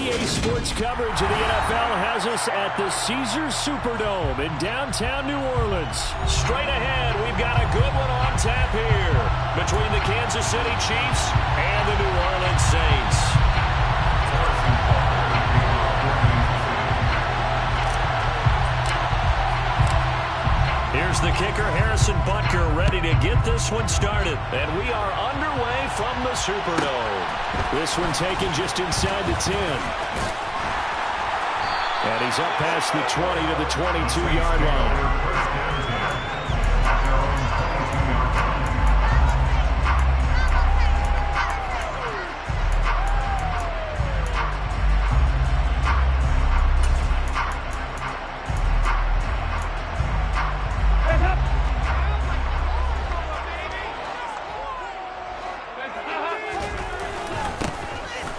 EA Sports coverage of the NFL has us at the Caesars Superdome in downtown New Orleans. Straight ahead, we've got a good one on tap here between the Kansas City Chiefs and the New Orleans Saints. Here's the kicker, Harrison Butker, ready to get this one started. And we are underway from the Superdome. This one taken just inside the 10. And he's up past the 20 to the 22-yard line.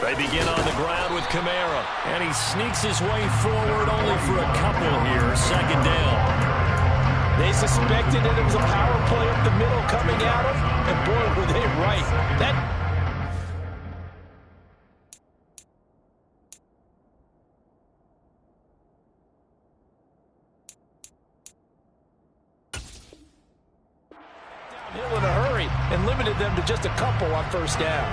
They begin on the ground with Kamara, and he sneaks his way forward only for a couple here. Second down. They suspected that it was a power play up the middle coming at him, and boy, were they right. Downhill in a hurry and limited them to just a couple on first down.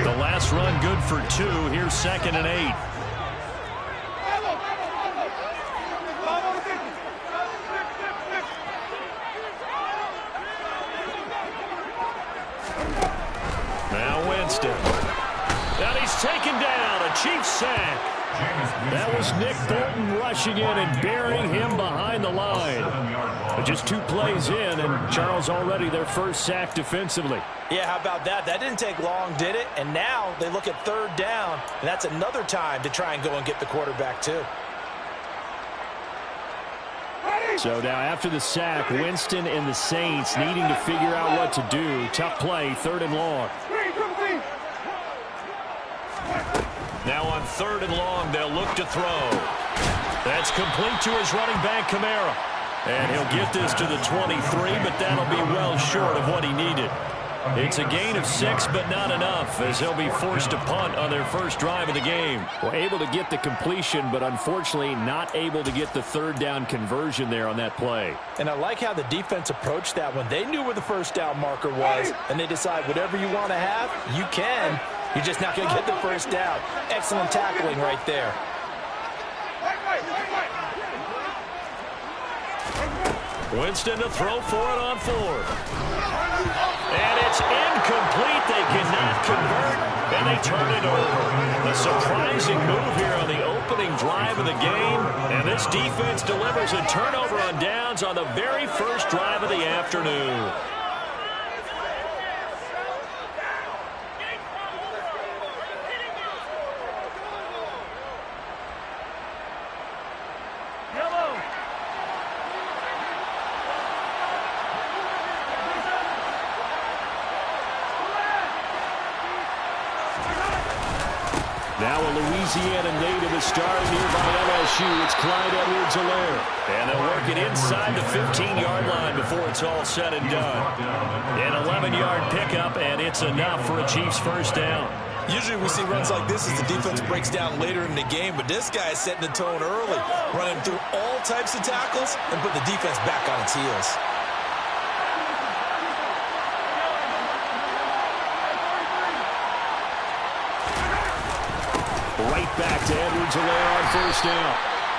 The last run good for 2. Here's 2nd and 8. Now Winston. And he's taken down. A Chiefs sack. That was Nick Bolton rushing in and burying him behind the line. But just 2 plays in, and Charles already their first sack defensively. Yeah, how about that? That didn't take long, did it? And now they look at 3rd down, and that's another time to try and go and get the quarterback too. So now after the sack, Winston and the Saints needing to figure out what to do. Tough play, 3rd and long. Now on 3rd and long, they'll look to throw. That's complete to his running back, Kamara. And he'll get this to the 23, but that'll be well short of what he needed. It's a gain of 6, but not enough, as they'll be forced to punt on their first drive of the game. Well, able to get the completion, but unfortunately not able to get the 3rd down conversion there on that play. And I like how the defense approached that one. They knew where the first down marker was, and they decide whatever you want to have, you can. You're just not going to get the first down. Excellent tackling right there. Winston to throw for it on 4th. And it's incomplete. They cannot convert, and they turn it over. A surprising move here on the opening drive of the game. And this defense delivers a turnover on downs on the very first drive of the afternoon. Now a Louisiana native is starting here by LSU. It's Clyde Edwards-Helaire. And they'll work it inside the 15-yard line before it's all said and done. An 11-yard pickup, and it's enough for a Chiefs first down. Usually we see runs like this as the defense breaks down later in the game, but this guy is setting the tone early, running through all types of tackles and put the defense back on its heels. Right back to Edwards-Helaire on first down.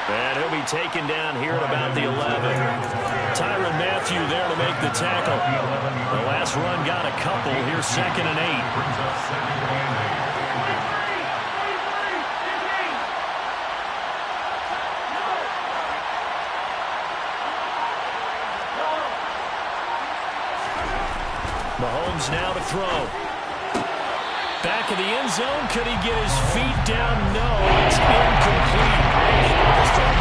And he'll be taken down here at about the 11. Tyrann Mathieu there to make the tackle. The last run got a couple. Here's 2nd and 8. Mahomes now to throw. Back of the end zone. Could he get his feet down? No, it's incomplete. Here's the thing.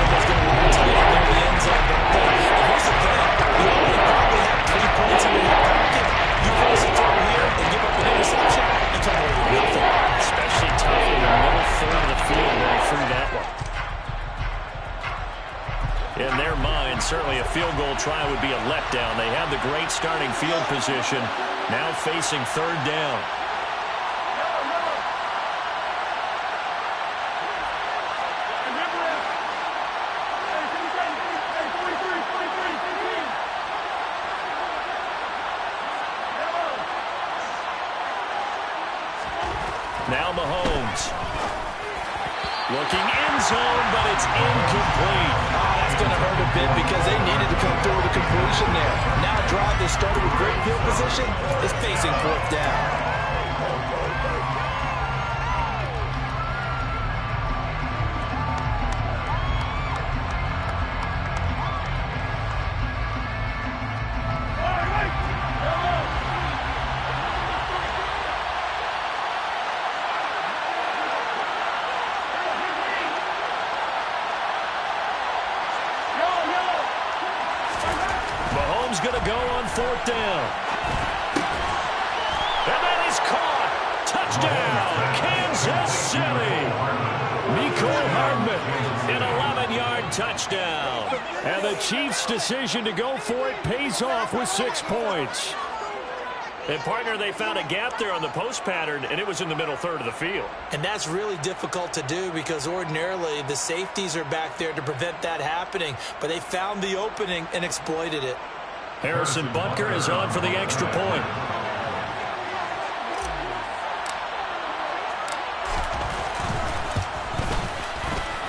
You only probably have 3 points in your pocket. You force a throw here and give up an interception. You come away with nothing. Especially tough in the middle 3rd of the field when they threw that one. In their mind, certainly a field goal try would be a letdown. They have the great starting field position. Now facing 3rd down. Now Mahomes. Looking end zone, but it's incomplete. Oh, that's going to hurt a bit because they needed to come through with a completion there. Now a drive that started with great field position is facing fourth down. Mahomes going to go on fourth down. And that is caught. Touchdown, Kansas City. Mecole Hardman, an 11-yard touchdown. And the Chiefs' decision to go for it pays off with 6 points. And, partner, they found a gap there on the post pattern, and it was in the middle third of the field. And that's really difficult to do because ordinarily the safeties are back there to prevent that happening. But they found the opening and exploited it. Harrison Butker is on for the extra point.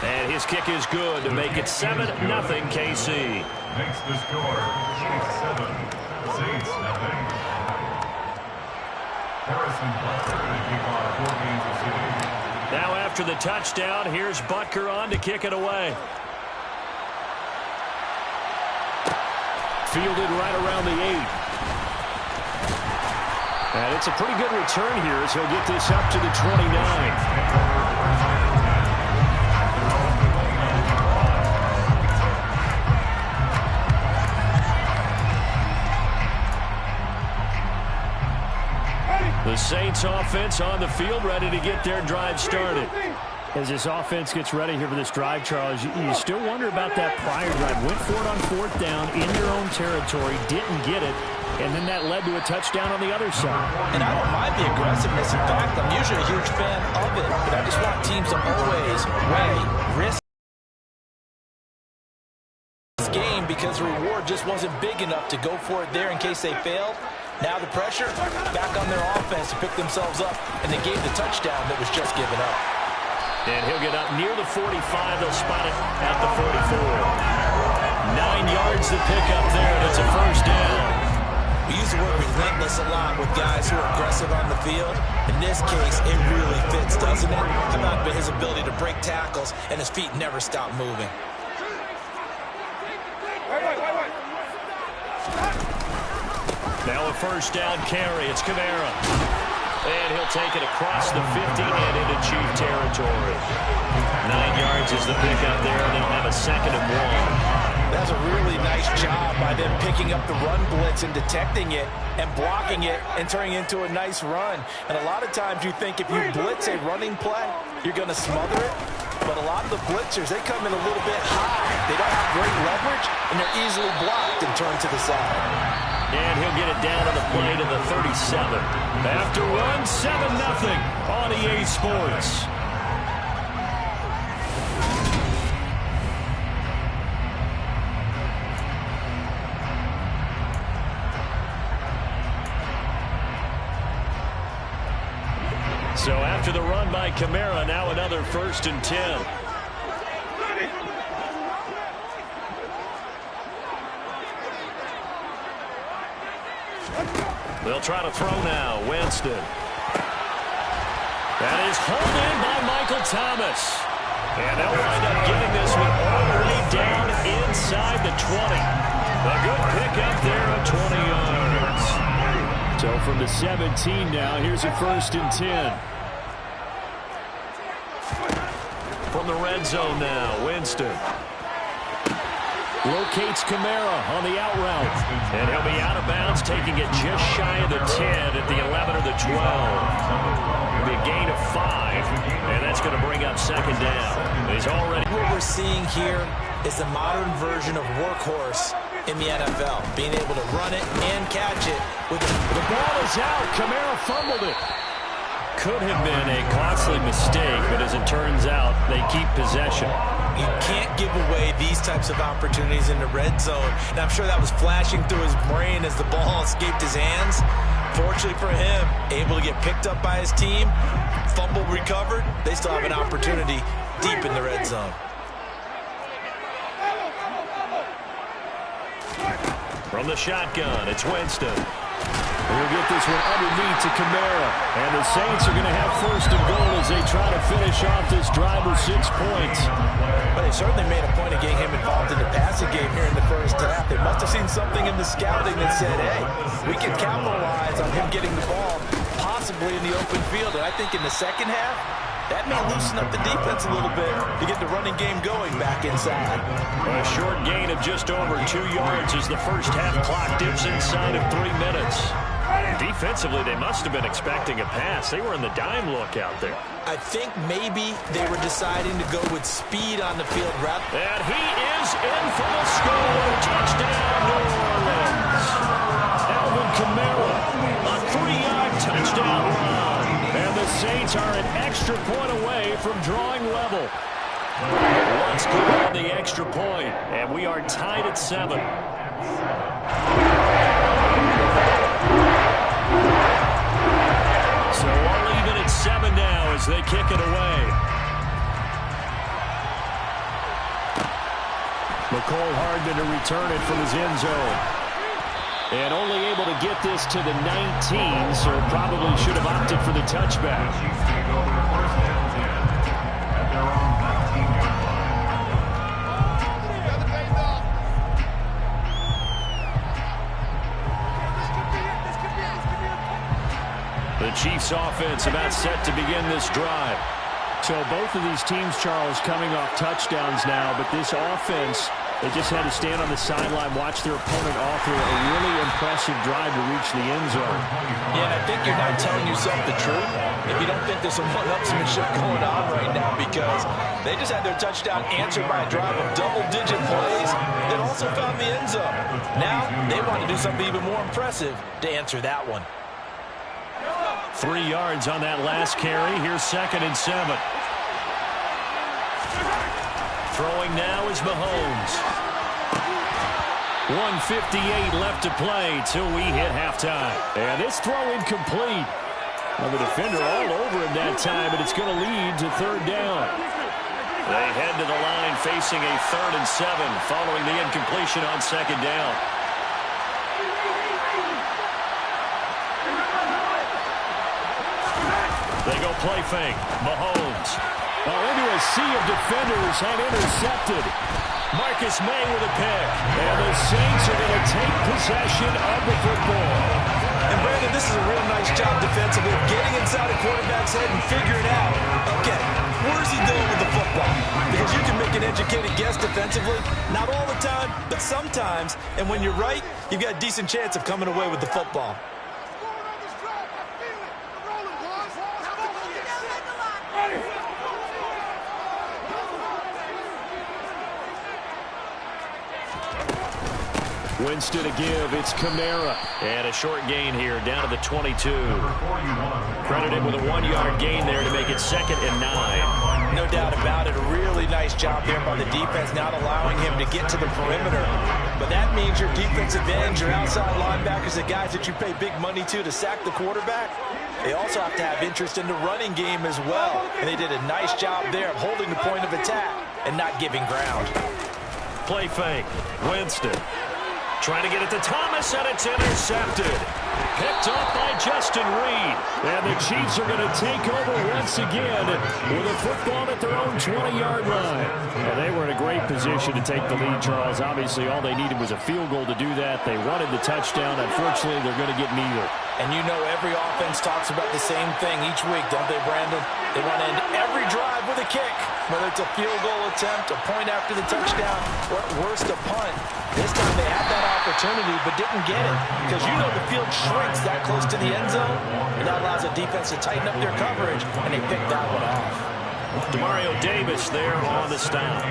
And his kick is good to make it 7-0 KC. Makes the score Chiefs 7, Saints 0. Harrison Butker to kick off for Kansas City. Now after the touchdown, here's Butker on to kick it away. Fielded right around the 8. And it's a pretty good return here as he'll get this up to the 29. The Saints offense on the field, ready to get their drive started. As this offense gets ready here for this drive, Charles, you still wonder about that prior drive. Went for it on fourth down in their own territory, didn't get it, and then that led to a touchdown on the other side. And I don't mind the aggressiveness. In fact, I'm usually a huge fan of it, but I just want teams to always weigh risk this game because the reward just wasn't big enough to go for it there in case they failed. Now the pressure back on their offense to pick themselves up, and they gave the touchdown that was just given up. And he'll get up near the 45. They'll spot it at the 44. 9 yards to pick up there, and it's a first down. We use the word relentless a lot with guys who are aggressive on the field. In this case, it really fits, doesn't it? How about his ability to break tackles, and his feet never stop moving. Now a first down carry. It's Kamara. And he'll take it across the 50 and into Chief territory. 9 yards is the pickup there, and they'll have a 2nd and 1. That's a really nice job by them picking up the run blitz and detecting it and blocking it and turning it into a nice run. And a lot of times you think if you blitz a running play, you're going to smother it. But a lot of the blitzers, they come in a little bit high. They don't have great leverage, and they're easily blocked and turned to the side. And he'll get it down on the play to the 37. After one, 7-0 on EA Sports. So after the run by Kamara, now another 1st and 10. They'll try to throw now. Winston. That is hauled in by Michael Thomas. And they'll wind up getting this one all the way down inside the 20. A good pickup there of 20 yards. So from the 17 now, here's a 1st and 10. From the red zone now, Winston. Locates Kamara on the out route. And he'll be out of bounds, taking it just shy of the 10 at the 11 or the 12. It'll be a gain of 5, and that's going to bring up 2nd down. He's already... What we're seeing here is the modern version of workhorse in the NFL, being able to run it and catch it. The ball is out. Kamara fumbled it. Could have been a costly mistake, but as it turns out, they keep possession. You can't give away these types of opportunities in the red zone. And I'm sure that was flashing through his brain as the ball escaped his hands. Fortunately for him, able to get picked up by his team, fumble recovered, they still have an opportunity deep in the red zone. From the shotgun, it's Winston. We'll get this one underneath to Kamara. And the Saints are going to have first and goal as they try to finish off this drive with 6 points. But they certainly made a point of getting him involved in the passing game here in the first half. They must have seen something in the scouting that said, hey, we can capitalize on him getting the ball, possibly in the open field. And I think in the second half, that may loosen up the defense a little bit to get the running game going back inside. A short gain of just over 2 yards as the first half clock dips inside of 3 minutes. Defensively, they must have been expecting a pass. They were in the dime look out there. I think maybe they were deciding to go with speed on the field rather. And he is in for the score. Touchdown, New Orleans. Alvin Kamara, a 3-yard touchdown run. And the Saints are an extra point away from drawing level. Let's go on the extra point, and we are tied at 7. So all even at 7 now as they kick it away. McCole Hardman to return it from his end zone. And only able to get this to the 19, so probably should have opted for the touchback. The Chiefs offense about set to begin this drive. So both of these teams, Charles, coming off touchdowns now, but this offense, they just had to stand on the sideline, watch their opponent author a really impressive drive to reach the end zone. Yeah, and I think you're not telling yourself the truth if you don't think there's some one-upsmanship going on right now, because they just had their touchdown answered by a drive of double-digit plays that also found the end zone. Now they want to do something even more impressive to answer that one. 3 yards on that last carry. Here's 2nd and 7. Throwing now is Mahomes. 1:58 left to play till we hit halftime. And this throw incomplete. Well, the defender all over him that time, but it's going to lead to 3rd down. They head to the line facing a 3rd and 7 following the incompletion on 2nd down. They go play fake. Mahomes. Into a sea of defenders and intercepted. Marcus May with a pick. And the Saints are going to take possession of the football. And Brandon, this is a real nice job defensively of getting inside a quarterback's head and figuring out, okay, where's he going with the football? Because you can make an educated guess defensively, not all the time, but sometimes. And when you're right, you've got a decent chance of coming away with the football. Winston to give. It's Kamara. And a short gain here down to the 22. Credited with a 1-yard gain there to make it 2nd and 9. No doubt about it. A really nice job there by the defense, not allowing him to get to the perimeter. But that means your defensive ends, your outside linebackers, the guys that you pay big money to sack the quarterback, they also have to have interest in the running game as well. And they did a nice job there of holding the point of attack and not giving ground. Play fake. Winston. Trying to get it to Thomas, and it's intercepted. Picked up by Justin Reed. And the Chiefs are going to take over once again with a football at their own 20-yard line. And they were in a great position to take the lead, Charles. Obviously, all they needed was a field goal to do that. They wanted the touchdown. Unfortunately, they're going to get neither. And you know every offense talks about the same thing each week, don't they, Brandon? They want to end every drive with a kick, whether it's a field goal attempt, a point after the touchdown, or at worst, a punt. This time they had that opportunity but didn't get it, because you know the field shrinks that close to the end zone, and that allows the defense to tighten up their coverage, and they picked that one off. Demario Davis there on the stop.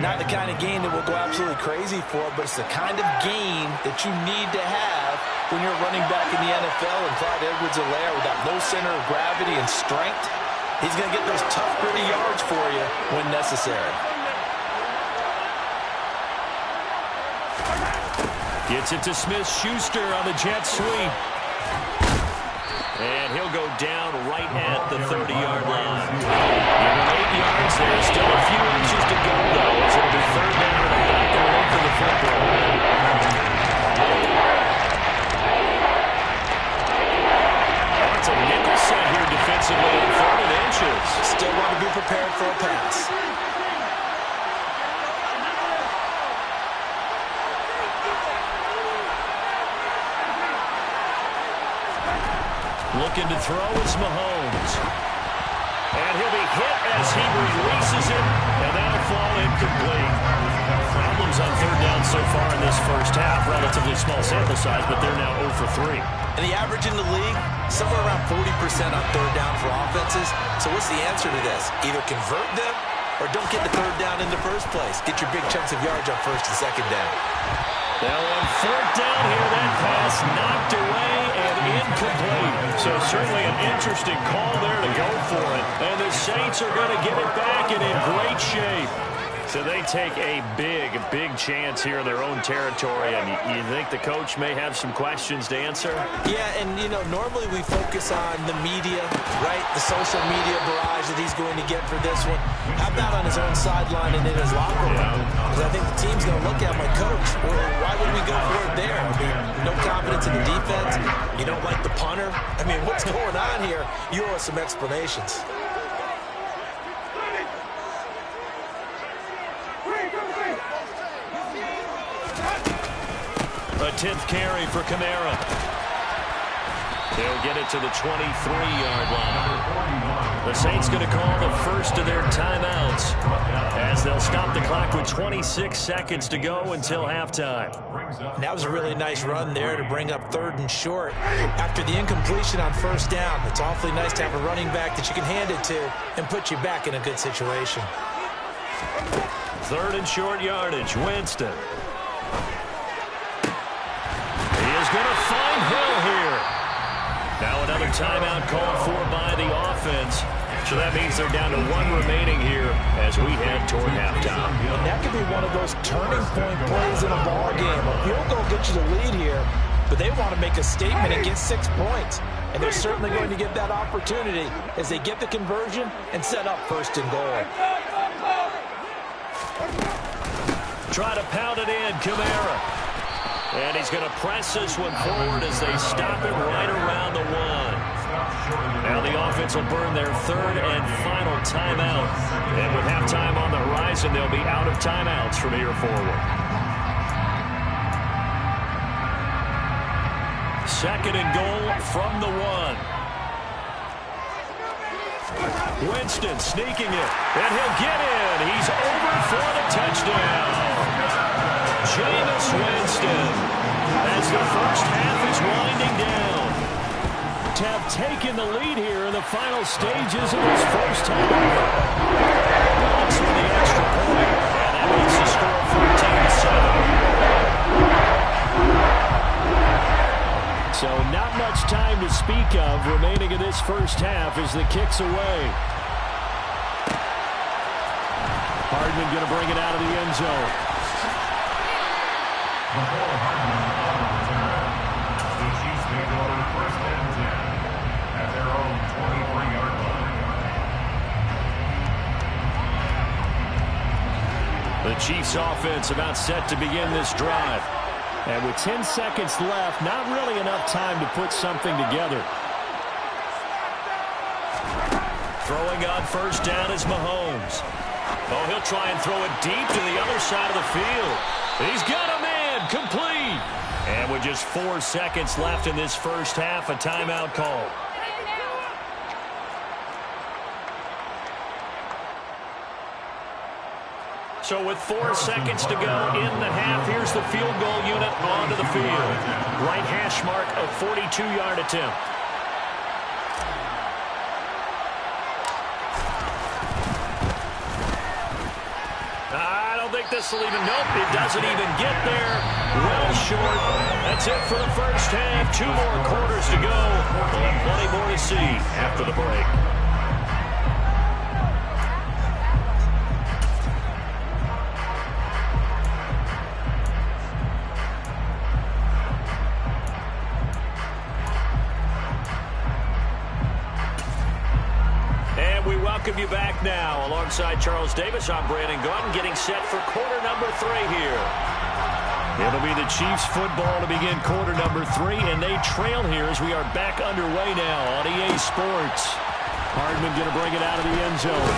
Not the kind of gain that we'll go absolutely crazy for, but it's the kind of gain that you need to have when you're running back in the NFL. And Clyde Edwards-Helaire with that low center of gravity and strength, he's going to get those tough, gritty yards for you when necessary. Gets it to Smith-Schuster on the jet sweep. And he'll go down right at the 30-yard Still a few inches to go, though, as it'll be third down and about the length of the football. It's a nickel set here defensively on 3rd inches. Still want to be prepared for a pass. Looking to throw is Mahomes. And he'll be hit as he releases it, and that'll fall incomplete. Problems on 3rd down so far in this first half. Relatively small sample size, but they're now 0 for 3. And the average in the league, somewhere around 40% on 3rd down for offenses. So what's the answer to this? Either convert them or don't get the 3rd down in the first place. Get your big chunks of yards on 1st and 2nd down. Now on 4th down here, that pass knocked away and incomplete. So certainly an interesting call there to go for it. And the Saints are going to get it back and in great shape. So they take a big, big chance here in their own territory. And you think the coach may have some questions to answer? Yeah, and, you know, normally we focus on the media, right? The social media barrage that he's going to get for this one. How about on his own sideline and in his locker room? Because I think the team's going to look at my coach. Well, why would we go for it there? I mean, no confidence in the defense. You don't like the punter. I mean, what's going on here? You owe us some explanations. A 10th carry for Kamara. They'll get it to the 23-yard line. The Saints going to call the first of their timeouts as they'll stop the clock with 26 seconds to go until halftime. That was a really nice run there to bring up 3rd and short. After the incompletion on 1st down, it's awfully nice to have a running back that you can hand it to and put you back in a good situation. 3rd and short yardage. Winston. He is going to find Hill here. Now another timeout called for by the offense. So that means they're down to 1 remaining here as we head toward halftime. And that could be one of those turning point plays in a ball game. A field goal gets you the lead here, but they want to make a statement and get 6 points. And they're certainly going to get that opportunity as they get the conversion and set up 1st and goal. Try to pound it in, Kamara. And he's going to press this one forward as they stop it right around the 1. Now the offense will burn their 3rd and final timeout. And with halftime on the horizon, they'll be out of timeouts from here forward. 2nd and goal from the 1. Winston sneaking it, and he'll get in. He's over for the touchdown. Jameis Winston, as the first half is winding down, to have taken the lead here in the final stages of this first half. Wants for the extra point, and that makes the score 14-7. So not much time to speak of remaining in this first half as the kick's away. Hardman going to bring it out of the end zone. The Chiefs may go 1st and 10 at their own 23-yard line. The Chiefs offense about set to begin this drive. And with 10 seconds left, not really enough time to put something together. Throwing on 1st down is Mahomes. Oh, he'll try and throw it deep to the other side of the field. He's got a man. Complete. And with just 4 seconds left in this first half, a timeout call. So with 4 seconds to go in the half, here's the field goal unit onto the field. Right hash mark of 42-yard attempt. This will even, nope, it doesn't even get there. Well short. That's it for the first half. 2 more quarters to go. We'll have plenty more to see after the break. welcome you back now. Alongside Charles Davis, I'm Brandon Gaudin, getting set for quarter number 3 here. It'll be the Chiefs football to begin quarter number 3, and they trail here as we are back underway now on EA Sports. Hardman going to bring it out of the end zone.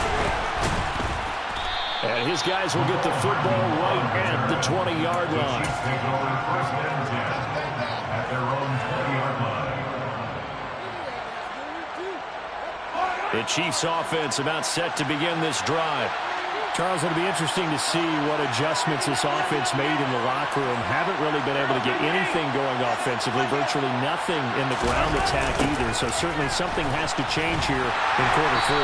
And his guys will get the football right at the 20-yard line. Take over first and 10 at their own 20-yard line. The Chiefs offense about set to begin this drive. Charles, it'll be interesting to see what adjustments this offense made in the locker room. Haven't really been able to get anything going offensively, virtually nothing in the ground attack either. So certainly something has to change here in quarter 3.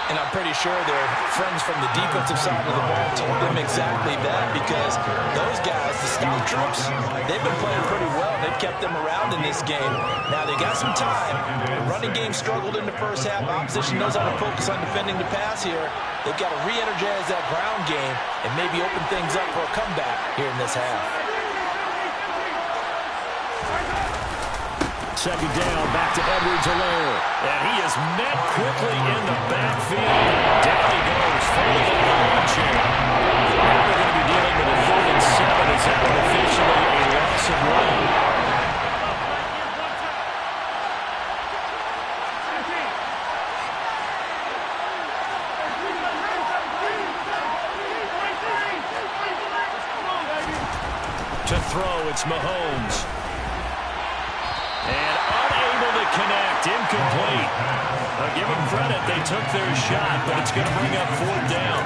And I'm pretty sure their friends from the defensive side of the ball told them exactly that, because those guys, the scout troops, they've been playing pretty well. They've kept them around in this game. Now, they got some time. The running game struggled in the first half. Opposition knows how to focus on defending the pass here. They've got to re-energize that ground game and maybe open things up for a comeback here in this half. Second down, back to Edwards-Helaire. And he is met quickly in the backfield. Down he goes, falling in the armchair. Now they're going to be dealing with a 4th and 7 as that one officially a loss of 1. To throw, it's Mahomes. And unable to connect, incomplete. Give them credit, they took their shot, but it's going to bring up 4th down.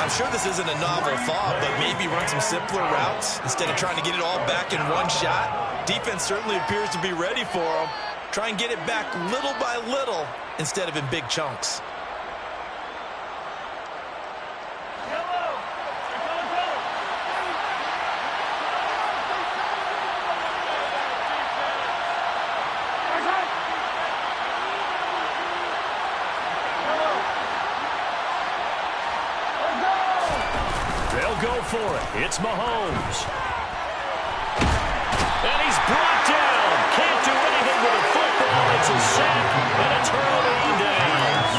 I'm sure this isn't a novel thought, but maybe run some simpler routes instead of trying to get it all back in one shot. Defense certainly appears to be ready for them. Try and get it back little by little instead of in big chunks. Go for it. It's Mahomes. And he's brought down. Can't do anything with a football. It's a sack and a turnover on downs.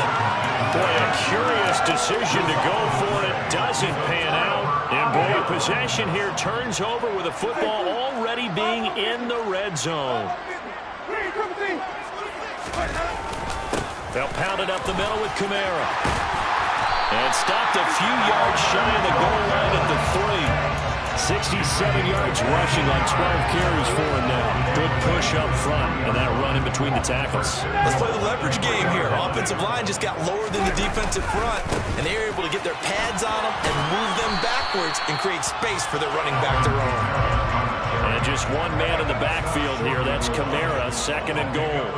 Boy, a curious decision to go for it. Doesn't pan out. And boy, possession here turns over with a football already being in the red zone. They'll pound it up the middle with Kamara. And stopped a few yards shy of the goal line at the 3. 67 yards rushing on 12 carries for him now. Good push up front, and that run in between the tackles. Let's play the leverage game here. Offensive line just got lower than the defensive front, and they were able to get their pads on them and move them backwards and create space for their running back to run. And just one man in the backfield here. That's Kamara, 2nd and goal.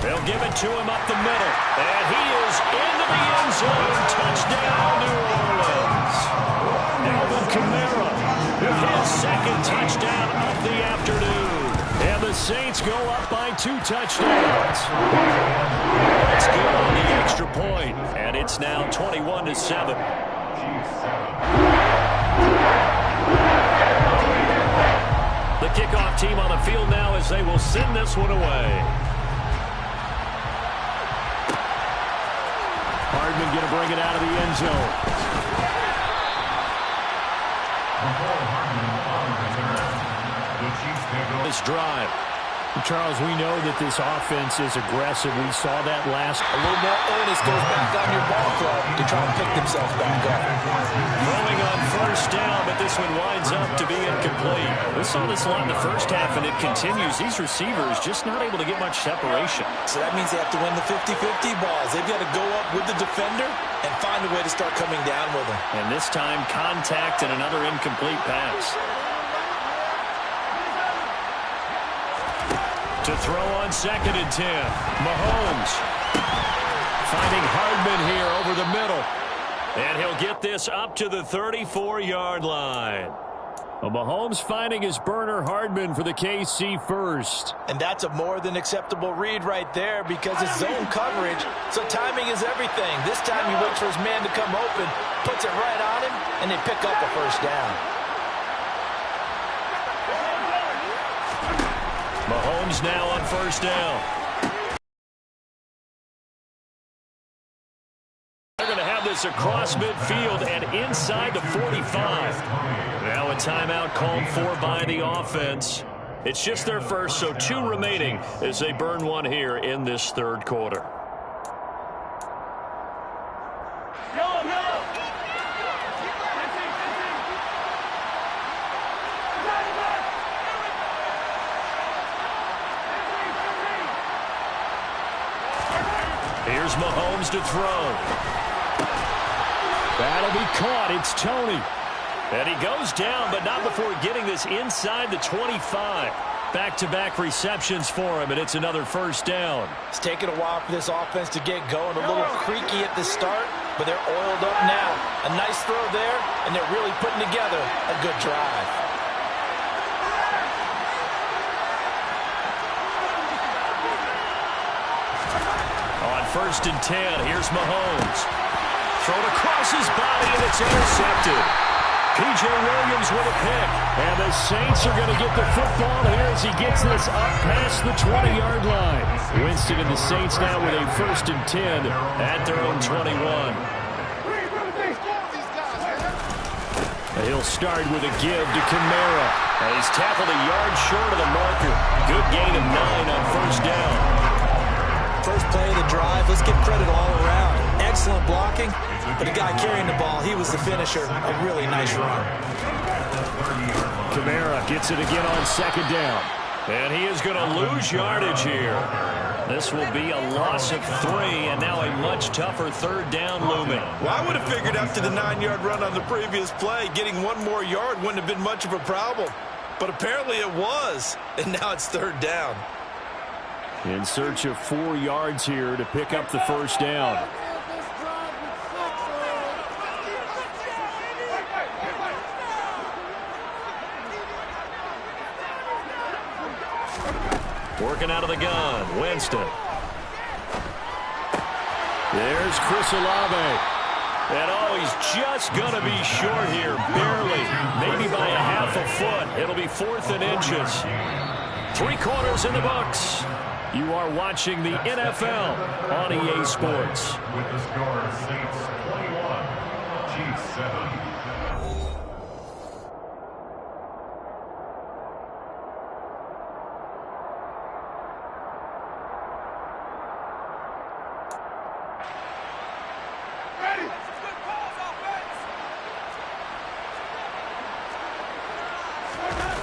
They'll give it to him up the middle. And he is into the end zone. Touchdown, New Orleans. Alvin Kamara with his 2nd touchdown of the afternoon. And the Saints go up by 2 touchdowns. That's good on the extra point. And it's now 21-7. The kickoff team on the field now as they will send this one away. Hardman going to bring it out of the end zone. This drive. Charles, we know that this offense is aggressive. We saw that last. A little more onus goes back on your ball club to try and pick themselves back up. Throwing on 1st down, but this one winds up to be incomplete. We saw this a lot in the first half, and it continues. These receivers just not able to get much separation. So that means they have to win the 50-50 balls. They've got to go up with the defender and find a way to start coming down with them. And this time, contact and another incomplete pass. To throw on 2nd and 10. Mahomes finding Hardman here over the middle. And he'll get this up to the 34-yard line. Well, Mahomes finding his burner Hardman for the KC first. And that's a more than acceptable read right there because it's zone coverage. So timing is everything. This time he waits for his man to come open, puts it right on him, and they pick up a 1st down. Mahomes now on 1st down. this across midfield and inside the 45. Now a timeout called for by the offense. It's just their first, so 2 remaining as they burn one here in this third quarter. Here's Mahomes to throw. That'll be caught. It's Tony. And he goes down, but not before getting this inside the 25. Back-to-back receptions for him, and it's another first down. It's taken a while for this offense to get going. A little creaky at the start, but they're oiled up now. A nice throw there, and they're really putting together a good drive. On 1st and 10, here's Mahomes. Thrown across his body, and it's intercepted. P.J. Williams with a pick. And the Saints are going to get the football here as he gets this up past the 20-yard line. Winston and the Saints now with a 1st and 10 at their own 21. He'll start with a give to Kamara. And he's tackled a yard short of the marker. Good gain of 9 on 1st down. First play of the drive, let's give credit all around. Excellent blocking, but the guy carrying the ball, he was the finisher. A really nice run. Kamara gets it again on 2nd down. And he is going to lose yardage here. This will be a loss of 3, and now a much tougher 3rd down looming. Well, I would have figured after the 9-yard run on the previous play, getting 1 more yard wouldn't have been much of a problem. But apparently it was, and now it's 3rd down. In search of 4 yards here to pick up the 1st down. Working out of the gun, Winston. There's Chris Olave. And oh, he's just going to be short here, barely, maybe by a half a foot. It'll be 4th and inches. 3 quarters in the books. You are watching the NFL on EA Sports. With the score, Saints 21, Chiefs 7.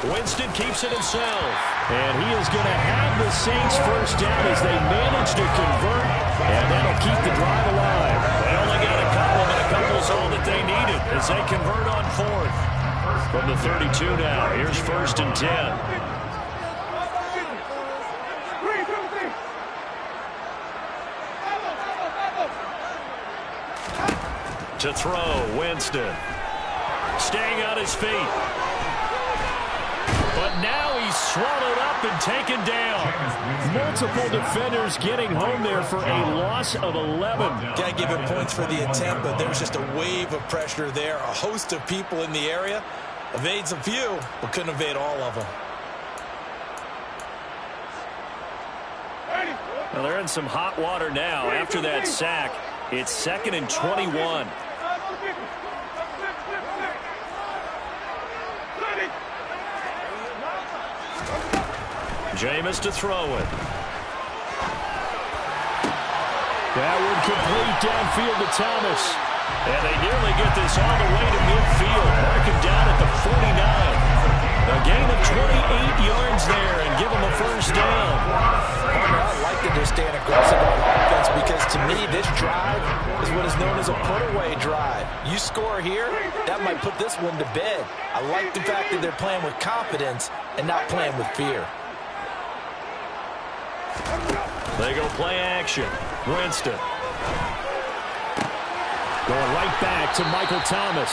Winston keeps it himself. And he is going to have the Saints 1st down as they manage to convert, and that'll keep the drive alive. They only got a couple, but a couple's all that they needed as they convert on 4th. From the 32 now, here's 1st and 10. To throw, Winston. Staying on his feet. But now he's swallowed up and taken down. Multiple defenders getting home there for a loss of 11. Got to give him points for the attempt, but there was just a wave of pressure there. A host of people in the area. Evades a few, but couldn't evade all of them. Well, they're in some hot water now after that sack. It's 2nd and 21. Jameis to throw it. That would complete downfield to Thomas. And they nearly get this all the way to midfield. Mark him down at the 49. A gain of 28 yards there and give him a 1st down. I like that they're staying aggressive on offense because to me this drive is what is known as a put-away drive. You score here, that might put this one to bed. I like the fact that they're playing with confidence and not playing with fear. They go play action. Winston. Going right back to Michael Thomas.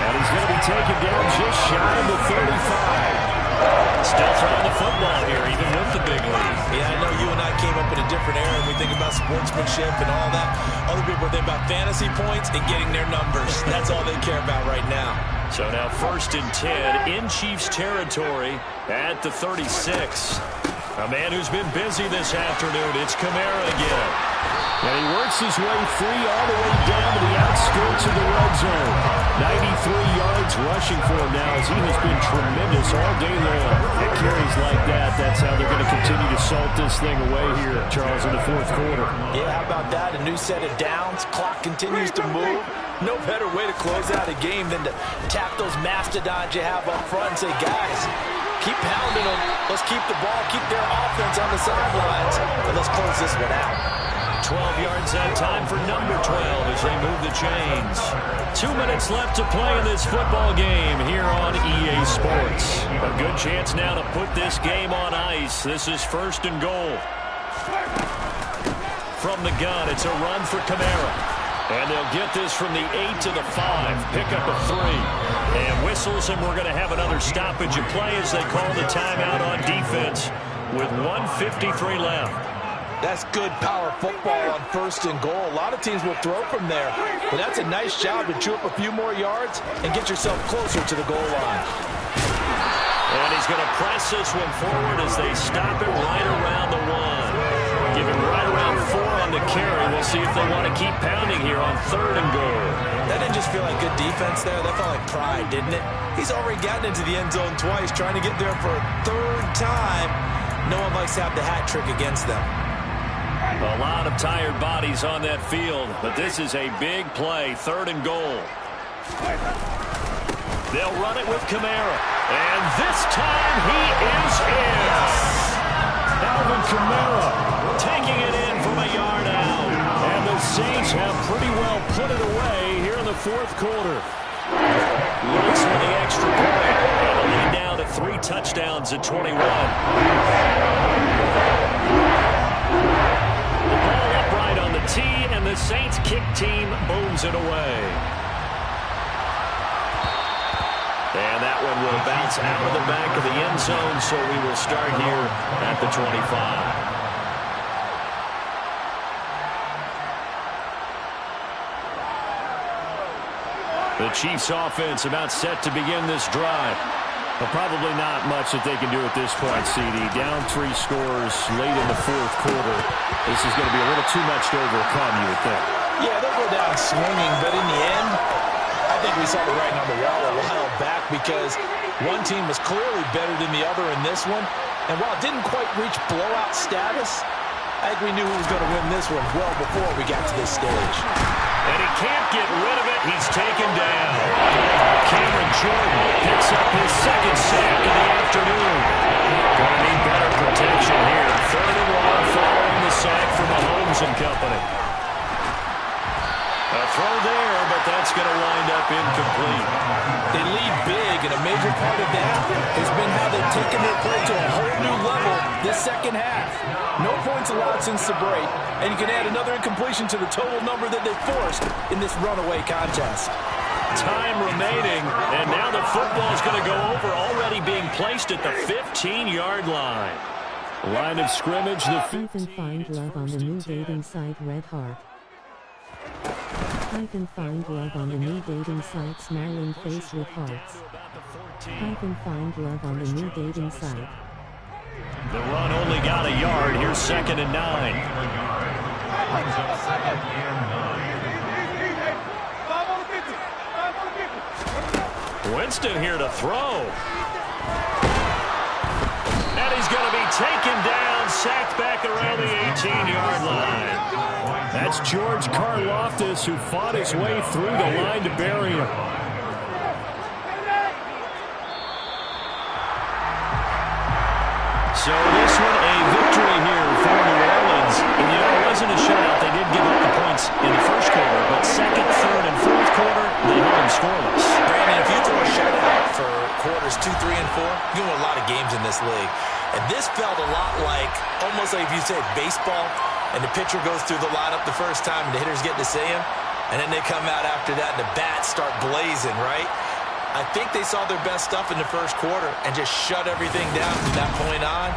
And he's going to be taken down just shy of the 35. Still throwing the football here, even with the big lead. Yeah, I know you and I came up in a different era and we think about sportsmanship and all that. Other people think about fantasy points and getting their numbers. That's all they care about right now. So now 1st and 10 in Chiefs territory at the 36. A man who's been busy this afternoon. It's Kamara again. And he works his way free all the way down to the outskirts of the red zone. 93 yards rushing for him now as he has been tremendous all day long. At carries like that, that's how they're going to continue to salt this thing away here, Charles, in the fourth quarter. Yeah, how about that? A new set of downs. Clock continues to move. No better way to close out a game than to tap those mastodons you have up front and say, guys, keep pounding them. Let's keep the ball, keep their offense on the sidelines, and let's close this one out. 12 yards that time for number 12 as they move the chains. 2 minutes left to play in this football game here on EA Sports. A good chance now to put this game on ice. This is first and goal. From the gun, it's a run for Kamara. And they'll get this from the 8 to the 5. Pick up a 3. And whistles, and we're going to have another stoppage of play as they call the timeout on defense with 1:53 left. That's good power football on first and goal. A lot of teams will throw from there, but that's a nice job to chew up a few more yards and get yourself closer to the goal line. And he's going to press this one forward as they stop it right around the 1. Give him right around 4 on the carry. We'll see if they want to keep pounding here on third and goal. That didn't just feel like good defense there. That felt like pride, didn't it? He's already gotten into the end zone twice, trying to get there for a third time. No one likes to have the hat trick against them. A lot of tired bodies on that field, but this is a big play, third and goal. They'll run it with Kamara, and this time he is in. Alvin Kamara taking it in from a yard out. And the Saints have pretty well put it away here in the fourth quarter. Looks for the extra point, and a lead down to 3 touchdowns at 21. On the tee, and the Saints kick team booms it away. And that one will bounce out of the back of the end zone, so we will start here at the 25. The Chiefs offense about set to begin this drive. But probably not much that they can do at this point, CD. Down 3 scores late in the fourth quarter. This is going to be a little too much to overcome, you would think. Yeah, they'll go down swinging, but in the end, I think we saw the writing on the wall a while back because one team was clearly better than the other in this one. And while it didn't quite reach blowout status, I think we knew who was going to win this one well before we got to this stage. And he can't get rid of it. He's taken down. Cameron Jordan picks up his second sack of the afternoon. Going to need better protection here. Third and long following the sack from Mahomes and company. A throw there, but that's going to wind up incomplete. They lead big, and a major part of that has been how they've taken their play to a whole new level this second half. No points allowed since the break, and you can add another incompletion to the total number that they forced in this runaway contest. Time remaining, and now the football is going to go over, already being placed at the 15-yard line. Line of scrimmage, the I can find love on the new dating site Red Heart. I can find love on the new dating site Smiling Face with Hearts. I can find love on the new dating site. The run only got a yard. Here's 2nd and 9. Winston here to throw. And he's going to be taken down, sacked back around the 18-yard line. That's George Karlaftis, who fought his way through the line to bury him. So this one a victory here for New Orleans. And you know, it wasn't a shutout. They did give up the points in the first quarter, but second, third, and fourth quarter, they held them scoreless. Brandon, if you throw a shutout for quarters 2, 3, and 4, you win a lot of games in this league. And this felt a lot like, almost like if you say baseball, and the pitcher goes through the lineup the first time, and the hitters get to see him, and then they come out after that, and the bats start blazing, right? I think they saw their best stuff in the first quarter and just shut everything down from that point on.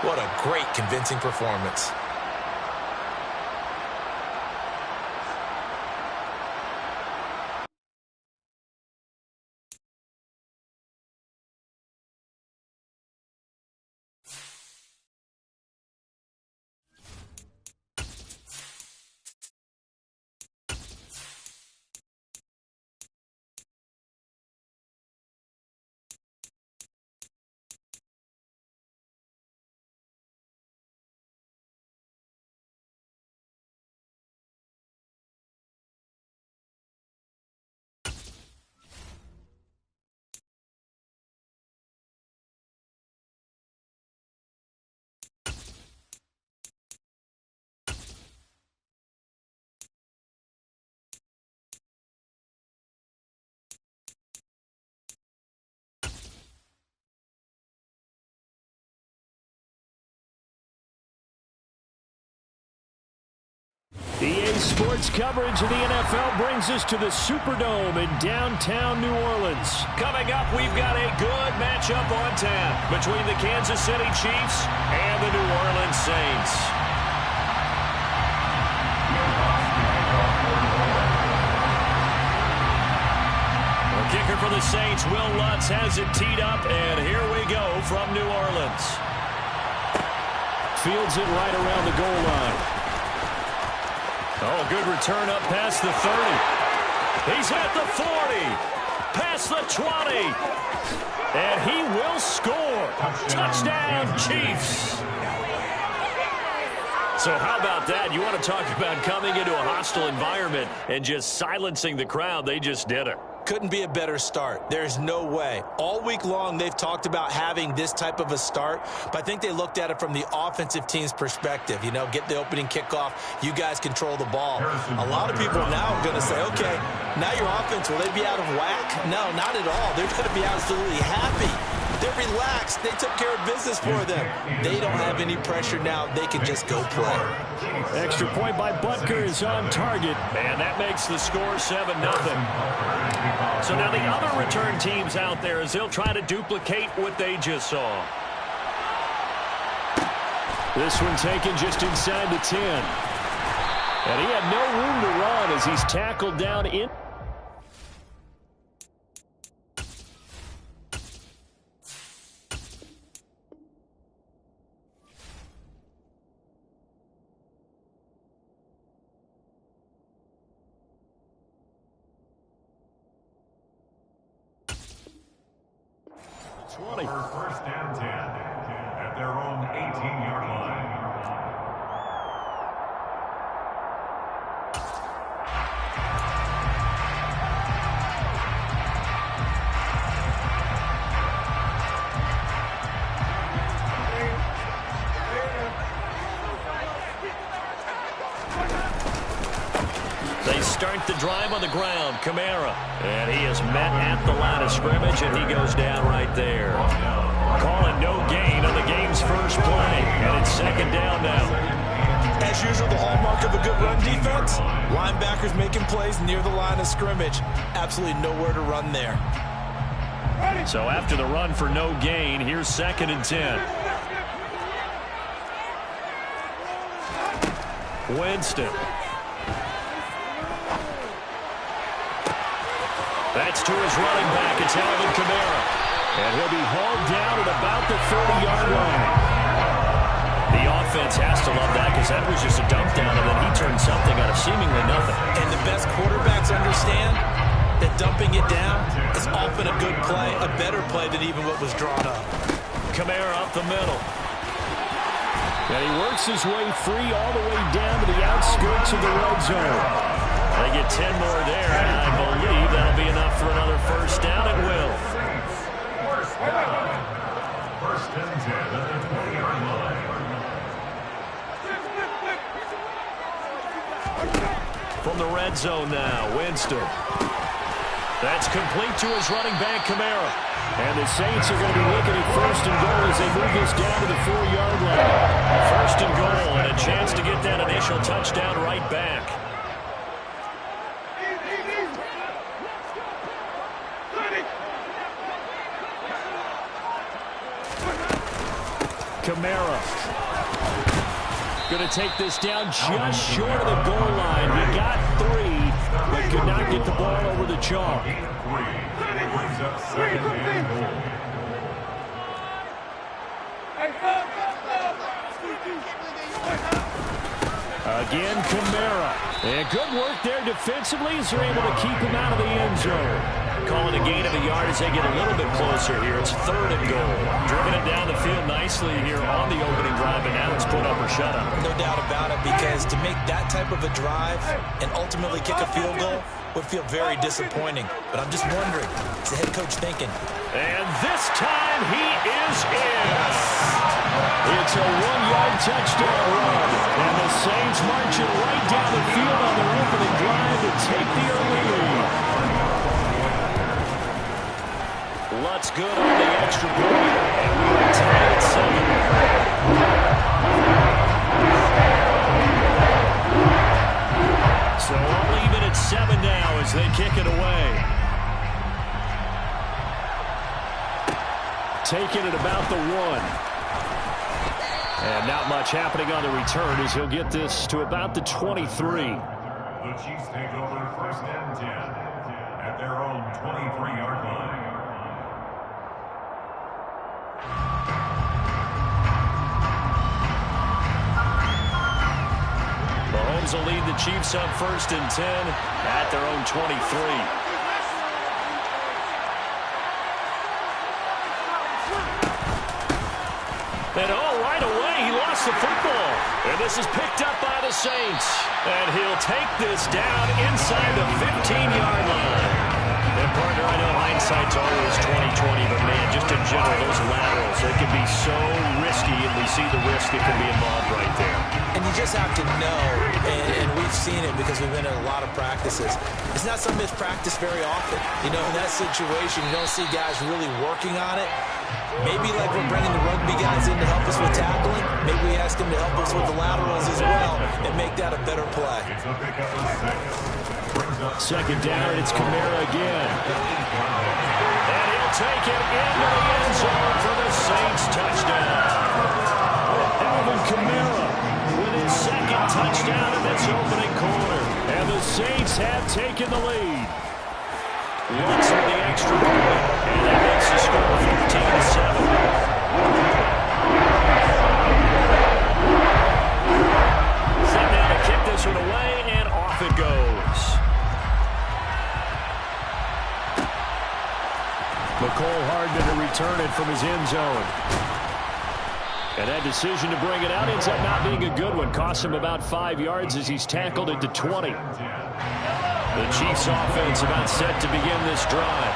What a great, convincing performance. EA Sports coverage of the NFL brings us to the Superdome in downtown New Orleans. Coming up, we've got a good matchup on tap between the Kansas City Chiefs and the New Orleans Saints. The kicker for the Saints, Will Lutz, has it teed up, and here we go from New Orleans. Fields it right around the goal line. Oh, good return up past the 30. He's at the 40. Past the 20. And he will score. Touchdown, Chiefs. So how about that? You want to talk about coming into a hostile environment and just silencing the crowd. They just did it. Couldn't be a better start. There's no way. All week long, they've talked about having this type of a start, but I think they looked at it from the offensive team's perspective. You know, get the opening kickoff. You guys control the ball. A lot of people now are going to say, okay, now your offense, will they be out of whack? No, not at all. They're going to be absolutely happy. They're relaxed. They took care of business for them. They don't have any pressure now. They can just go play. Extra point by Butker is on target. And that makes the score 7-0. So now the other return teams out there, as they'll try to duplicate what they just saw. This one taken just inside the 10. And he had no room to run as he's tackled down in. First and 10 at their own 18-yard line. They start the drive on the ground. Kamara. And he is met at the line of scrimmage, and he goes down right there. Calling no gain on the game's first play. And it's second down now. As usual, the hallmark of a good run defense, linebackers making plays near the line of scrimmage. Absolutely nowhere to run there. So after the run for no gain, here's second and 10. Winston. That's to his running back. It's Alvin Kamara. And he'll be hauled down at about the 30-yard line. The offense has to love that because that was just a dump down, and then he turned something out of seemingly nothing. And the best quarterbacks understand that dumping it down is often a good play, a better play than even what was drawn up. Kamara up the middle. And he works his way free all the way down to the outskirts of the red zone. They get 10 more there, and I believe that'll be enough for another first down. It will. First and 10 at the 20-yard line. From the red zone now, Winston. That's complete to his running back, Kamara. And the Saints are going to be looking at first and goal as they move this down to the 4-yard line. First and goal, and a chance to get that initial touchdown right back. Kamara going to take this down just short of the goal line. He got 3, but could not get the ball over the chalk. Brings up second and goal. Again, Kamara. And good work there defensively as they're able to keep him out of the end zone. Calling a gain of a yard as they get a little bit closer here. It's third and goal. Driven it down the field nicely here on the opening drive, and now it's put up or shut up. No doubt about it, because to make that type of a drive and ultimately kick a field goal would feel very disappointing. But I'm just wondering, what's the head coach thinking? And this time he is in. It's a 1-yard touchdown run. And the Saints marching right down the field on their opening drive to take the early lead. Lutz good on the extra point. And we are tied at 7. second at about the 1. And not much happening on the return as he'll get this to about the 23. The Chiefs take over 1st and 10 at their own 23-yard line. Mahomes will lead the Chiefs up 1st and 10 at their own 23. And right away, he lost the football. And this is picked up by the Saints. And he'll take this down inside the 15-yard line. And, partner, I know hindsight's always 20/20, but, man, just in general, those laterals, they can be so risky, and we see the risk that can be involved right there. And you just have to know, and we've seen it because we've been in a lot of practices. It's not something that's practiced very often. You know, in that situation, you don't see guys really working on it. Maybe like we're bringing the rugby guys in to help us with tackling, maybe we ask them to help us with the laterals as well and make that a better play. Second down, it's Kamara again. And he'll take it into the end zone for the Saints touchdown. Alvin Kamara with his second touchdown in this opening quarter. And the Saints have taken the lead. Looks for the extra point, and that makes the score 15-7. Set down to kick this one away, and off it goes. McCole Hardman to return it from his end zone. And that decision to bring it out ends up not being a good one. Costs him about 5 yards as he's tackled at the 20. The Chiefs offense about set to begin this drive.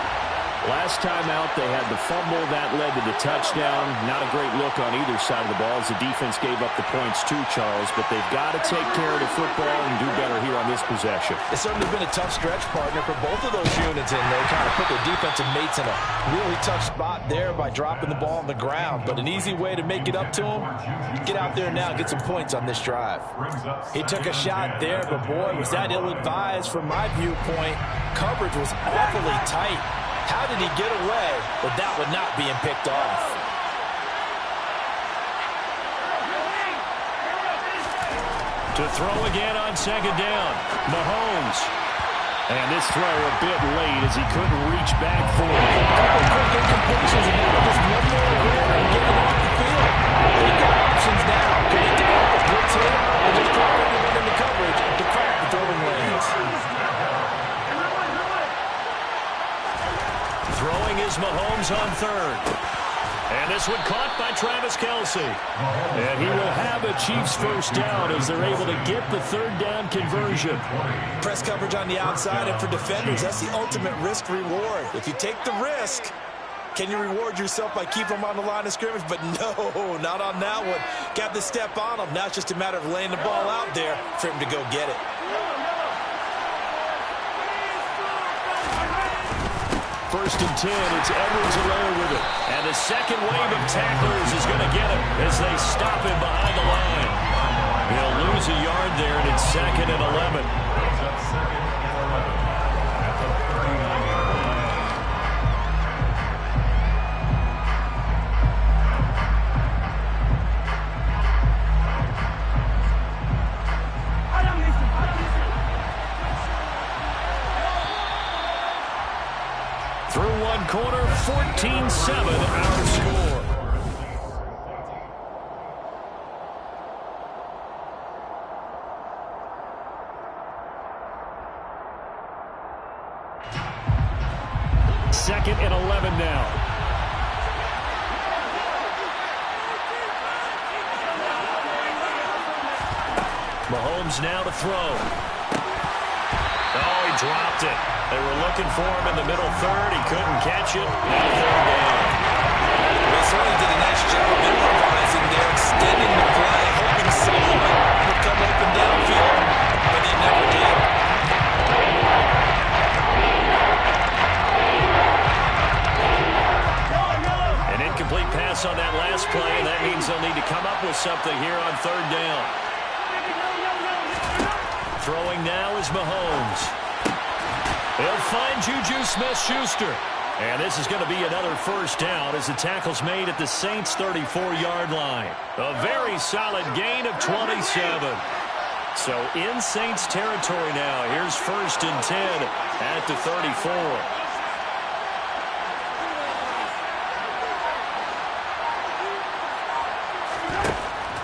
Last time out, they had the fumble. That led to the touchdown. Not a great look on either side of the ball as the defense gave up the points too, Charles. But they've got to take care of the football and do better here on this possession. It's certainly been a tough stretch, partner, for both of those units, and they kind of put their defensive mates in a really tough spot there by dropping the ball on the ground. But an easy way to make it up to them, get out there now and get some points on this drive. He took a shot there, but boy, was that ill-advised from my viewpoint. Coverage was awfully tight. How did he get away with that one not being picked off? To throw again on second down, Mahomes. And this throw a bit late as he couldn't reach back for it. A couple quick incompletions, and now just one more away and get him off the field. They've got options now. Can they develop a blitz here or just drop everyone into coverage to crack the throwing lanes? Throwing is Mahomes on third. And this one caught by Travis Kelce. And he will have a Chiefs first down as they're able to get the third down conversion. Press coverage on the outside, and for defenders, that's the ultimate risk-reward. If you take the risk, can you reward yourself by keeping them on the line of scrimmage? But no, not on that one. Got to step on them. Now it's just a matter of laying the ball out there for him to go get it. First and 10, it's Edwards alone with it. And the second wave of tacklers is going to get him as they stop him behind the line. He'll lose a yard there, and it's 2nd and 11. Through one quarter, 14-7 our score. Second and 11 now. Mahomes now to throw. Oh, he dropped it. They were looking for him in the middle third. He couldn't catch it. Now third down. They certainly did a nice job improvising there, extending the play, hoping someone would come open downfield, but they never did. An incomplete pass on that last play, and that means they'll need to come up with something here on third down. Throwing now is Mahomes. He'll find Juju Smith-Schuster. And this is going to be another first down as the tackle's made at the Saints' 34-yard line. A very solid gain of 27. So in Saints territory now. Here's 1st and 10 at the 34.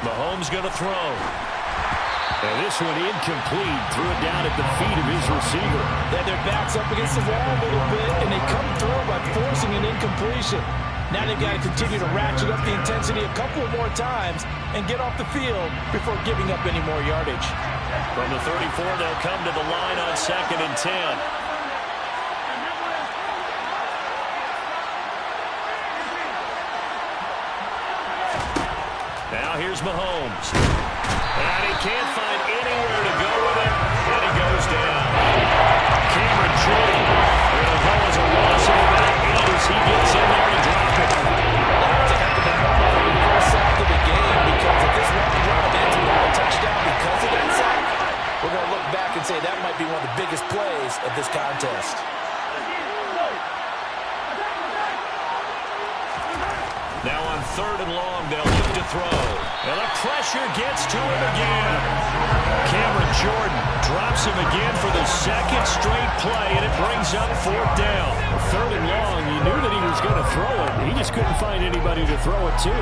Mahomes going to throw. And this one incomplete. Threw it down at the feet of his receiver. Then their back's up against the wall a little bit, and they come through by forcing an incompletion. Now they've got to continue to ratchet up the intensity a couple more times and get off the field before giving up any more yardage. From the 34, they'll come to the line on 2nd and 10. Now here's Mahomes. And he can't find anywhere to go with it. And he goes down. Cameron Jordan will go as a loss in the back end as he gets in there to drop it. That's a heck of a number for the first sack of the game, because if this long drive ends with a touchdown because of that sack, we're going to look back and say that might be one of the biggest plays of this contest. Now on 3rd and long, they'll look to throw. And the pressure gets to him again. Cameron Jordan drops him again for the 2nd straight play, and it brings up 4th down. 3rd and long, you knew that he was going to throw it. He just couldn't find anybody to throw it to.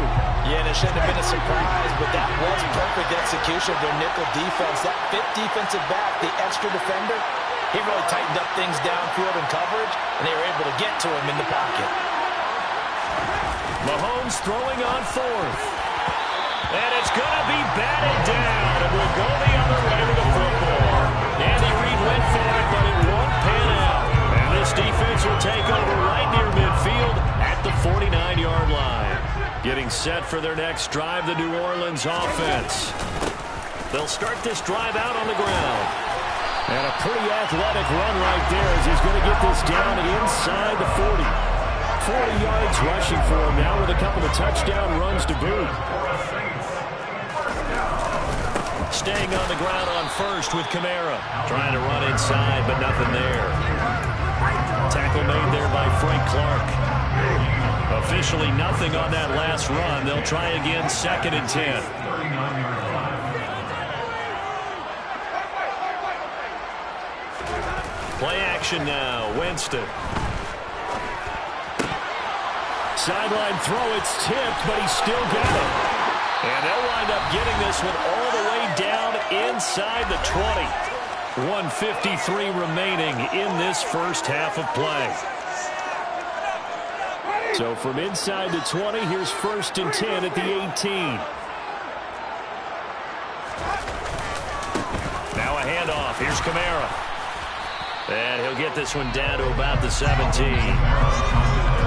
Yeah, and it shouldn't have been a surprise, but that was perfect execution of their nickel defense. That 5th defensive back, the extra defender, he really tightened up things downfield in coverage, and they were able to get to him in the pocket. Mahomes throwing on 4th. And it's going to be batted down. It will go the other way with the football. Andy Reid went for it, but it won't pan out. And this defense will take over right near midfield at the 49-yard line. Getting set for their next drive, the New Orleans offense. They'll start this drive out on the ground. And a pretty athletic run right there as he's going to get this down inside the 40. 40 yards rushing for him now with a couple of touchdown runs to boot. Staying on the ground on 1st with Kamara. Trying to run inside, but nothing there. Tackle made there by Frank Clark. Officially nothing on that last run. They'll try again, 2nd and 10. Play action now, Winston. Sideline throw, it's tipped, but he's still got it. And they'll wind up getting this one all the way down inside the 20. 1:53 remaining in this first half of play. So from inside the 20, here's 1st and 10 at the 18. Now a handoff. Here's Kamara. And he'll get this one down to about the 17.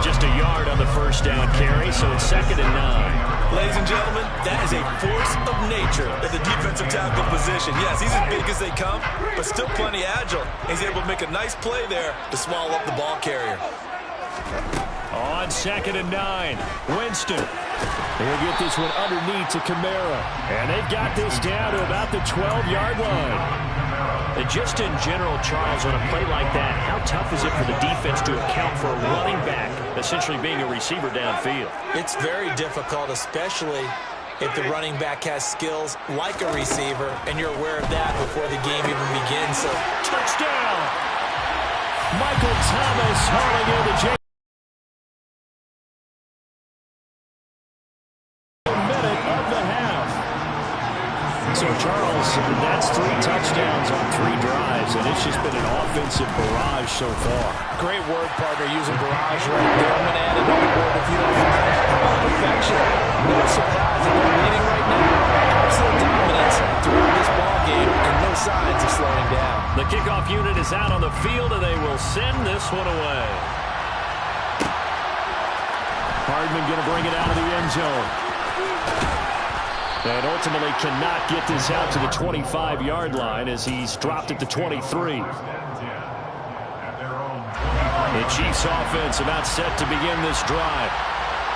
Just a yard on the first down carry, so it's 2nd and 9. Ladies and gentlemen, that is a force of nature at the defensive tackle position. Yes, he's as big as they come, but still plenty agile. He's able to make a nice play there to swallow up the ball carrier. On 2nd and 9, Winston. They'll get this one underneath to Kamara. And they've got this down to about the 12-yard line. And just in general, Charles, on a play like that, how tough is it for the defense to account for a running back essentially being a receiver downfield? It's very difficult, especially if the running back has skills like a receiver, and you're aware of that before the game even begins. So, touchdown! Michael Thomas hauling in the minute of the half. So, Charles, that's 3 touchdowns on 3 drives, and it's just been an offensive barrage so far. Great word, partner, using barrage right there. I'm going to add another word if you don't mind. Perfection. No surprise that they're leading right now. Absolute dominance throughout this ball game, and no signs of slowing down. The kickoff unit is out on the field, and they will send this one away. Hardman going to bring it out of the end zone. And ultimately cannot get this out to the 25-yard line as he's dropped at the 23. The Chiefs offense about set to begin this drive.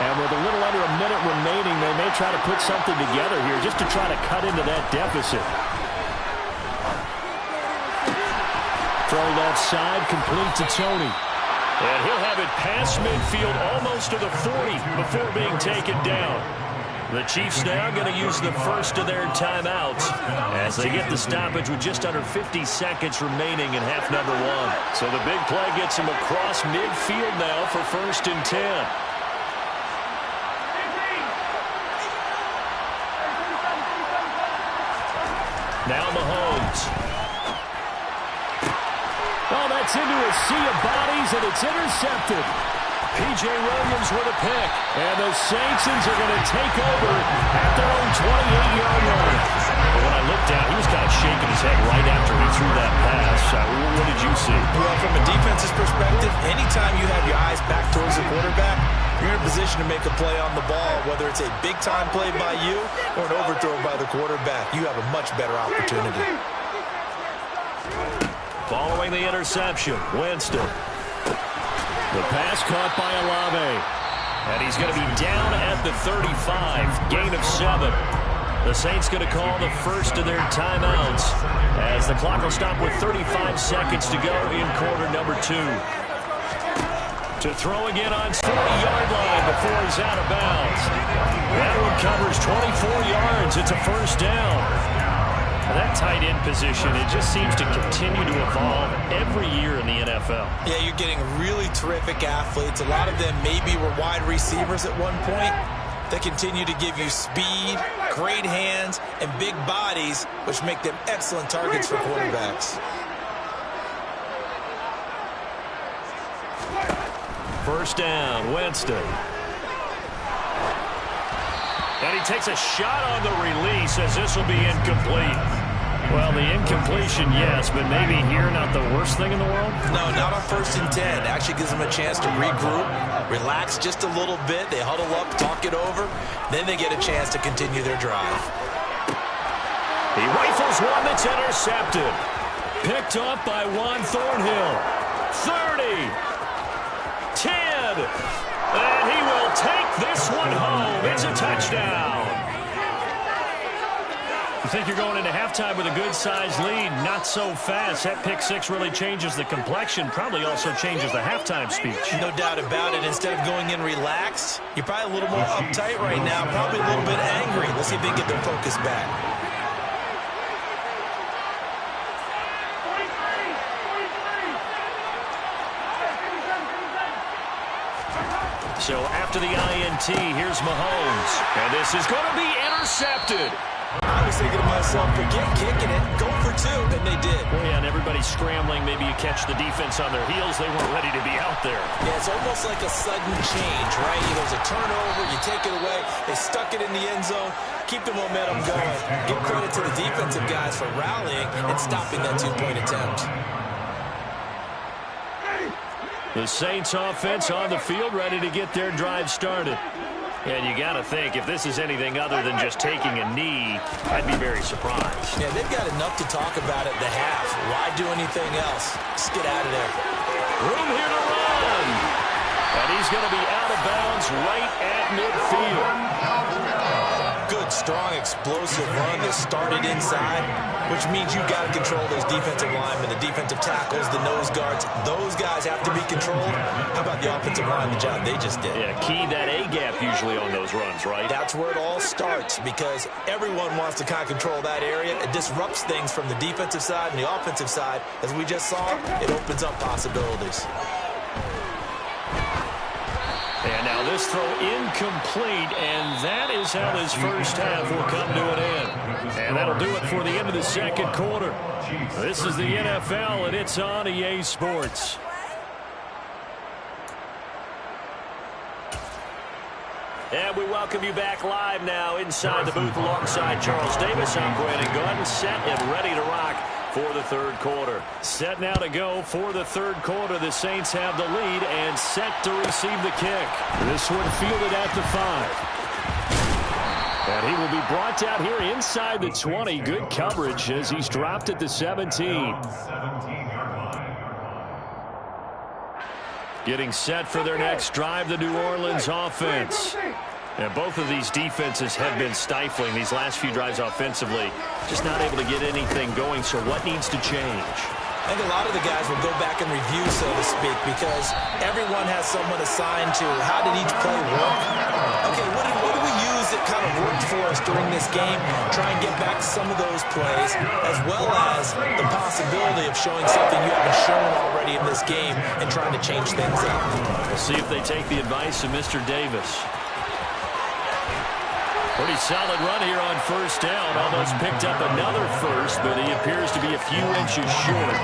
And with a little under a minute remaining, they may try to put something together here just to try to cut into that deficit. Throw left side, complete to Tony. And he'll have it past midfield almost to the 40 before being taken down. The Chiefs now going to use the first of their timeouts as they get the stoppage with just under 50 seconds remaining in half number 1. So the big play gets them across midfield now for 1st and 10. Now Mahomes. Oh, that's into a sea of bodies, and it's intercepted. P.J. Williams with a pick. And the Saints are going to take over at their own 28-yard line. But when I looked down, he was kind of shaking his head right after he threw that pass. What did you see? Well, from a defense's perspective, anytime you have your eyes back towards the quarterback, you're in a position to make a play on the ball, whether it's a big-time play by you or an overthrow by the quarterback. You have a much better opportunity. Following the interception, Winston. The pass caught by Olave. And he's going to be down at the 35. Gain of 7. The Saints going to call the first of their timeouts as the clock will stop with 35 seconds to go in quarter number 2. To throw again on 40-yard line before he's out of bounds. That one covers 24 yards. It's a first down. That tight end position, it just seems to continue to evolve every year in the NFL. Yeah, you're getting really terrific athletes. A lot of them maybe were wide receivers at one point. They continue to give you speed, great hands, and big bodies, which make them excellent targets for quarterbacks. First down, Winston. And he takes a shot on the release as this will be incomplete. Well, the incompletion, yes, but maybe here not the worst thing in the world? No, not on 1st and 10. Actually gives them a chance to regroup, relax just a little bit. They huddle up, talk it over. Then they get a chance to continue their drive. He rifles one that's intercepted. Picked up by Juan Thornhill. 30. 10. And he will take this one home. It's a touchdown. You think you're going into halftime with a good-sized lead. Not so fast. That pick 6 really changes the complexion. Probably also changes the halftime speech. No doubt about it. Instead of going in relaxed, you're probably a little more uptight right now. Probably a little bit angry. Let's see if they can get their focus back. So after the INT, here's Mahomes. And this is going to be intercepted. I was thinking to myself, forget kicking it, go for 2, and they did. Well, yeah, and everybody's scrambling. Maybe you catch the defense on their heels. They weren't ready to be out there. Yeah, it's almost like a sudden change, right? There's a turnover, you take it away, they stuck it in the end zone, keep the momentum going. Give credit to the defensive guys for rallying and stopping that 2-point attempt. The Saints offense on the field, ready to get their drive started. And you got to think, if this is anything other than just taking a knee, I'd be very surprised. Yeah, they've got enough to talk about at the half. Why do anything else? Let's get out of there. Room here to run. And he's going to be out of bounds right at midfield. Good, strong, explosive run that started inside, which means you've got to control those defensive linemen, the defensive tackles, the nose guards. Those guys have to be controlled. How about the offensive line, the job they just did? Yeah, key that A-gap usually on those runs, right? That's where it all starts because everyone wants to kind of control that area. It disrupts things from the defensive side and the offensive side. As we just saw, it opens up possibilities. And now this throw incomplete, and that is how this first half will come to an end. And that'll do it for the end of the second quarter. This is the NFL, and it's on EA Sports. And we welcome you back live now inside the booth alongside Charles Davis. I'm Brandon Gunn, set and ready to rock for the third quarter. Set now to go for the third quarter. The Saints have the lead and set to receive the kick. This one fielded at the 5. And he will be brought down here inside the 20. Good coverage as he's dropped at the 17. Getting set for their next drive, the New Orleans offense. And both of these defenses have been stifling these last few drives offensively. Just not able to get anything going, so what needs to change? I think a lot of the guys will go back and review, so to speak, because everyone has someone assigned to how did each play work. Okay, what did we use that kind of worked for us during this game? Try and get back some of those plays, as well as the possibility of showing something you haven't shown already in this game and trying to change things up. We'll see if they take the advice of Mr. Davis. Pretty solid run here on first down. Almost picked up another first, but he appears to be a few inches short.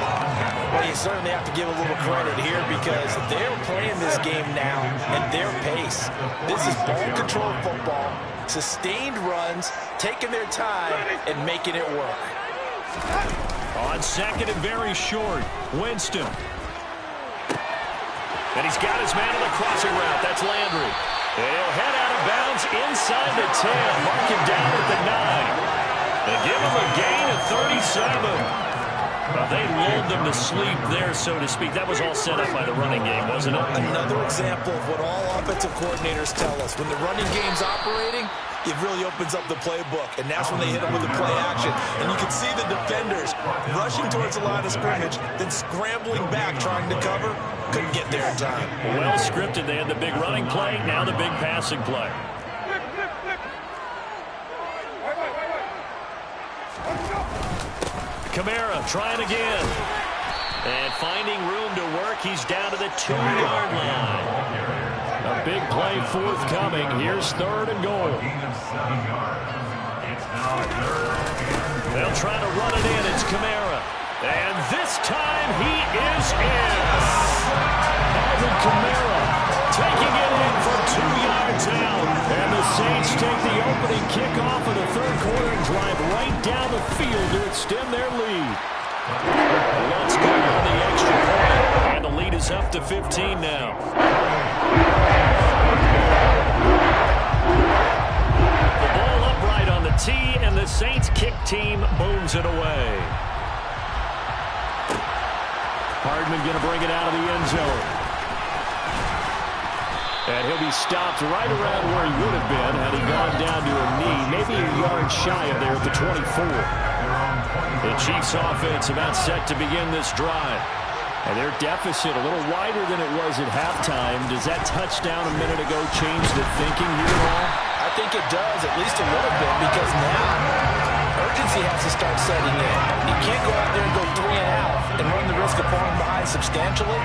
Well, you certainly have to give a little credit here because they're playing this game now at their pace. This is ball-controlled football, sustained runs, taking their time, and making it work. On second and very short, Winston. And he's got his man on the crossing route. That's Landry. And he'll head out of bounds inside the 10. Mark him down at the 9. And give him a gain of 37. They lulled them to sleep there, so to speak. That was all set up by the running game, wasn't it? Another example of what all offensive coordinators tell us. When the running game's operating, it really opens up the playbook, and that's when they hit them with the play action. And you can see the defenders rushing towards the line of scrimmage, then scrambling back, trying to cover. Couldn't get there in time. Well scripted. They had the big running play, now the big passing play. Kamara trying again. And finding room to work, he's down to the 2-yard line. A big play forthcoming. Here's third and goal. They'll try to run it in. It's Kamara. And this time he is in. Alvin Kamara taking it in from 2 yards out. And the Saints take the opening kickoff of the third quarter and drive right down the field to extend their lead. Let's go on the extra point. And the lead is up to 15 now. The ball upright on the tee, and the Saints kick team booms it away. Hardman going to bring it out of the end zone. And he'll be stopped right around where he would have been had he gone down to a knee, maybe a yard shy of there at the 24. The Chiefs offense about set to begin this drive. And their deficit a little wider than it was at halftime. Does that touchdown a minute ago change the thinking here at all? I think it does, at least a little bit, because now urgency has to start setting in. You can't go out there and go 3 and out and run the risk of falling behind substantially,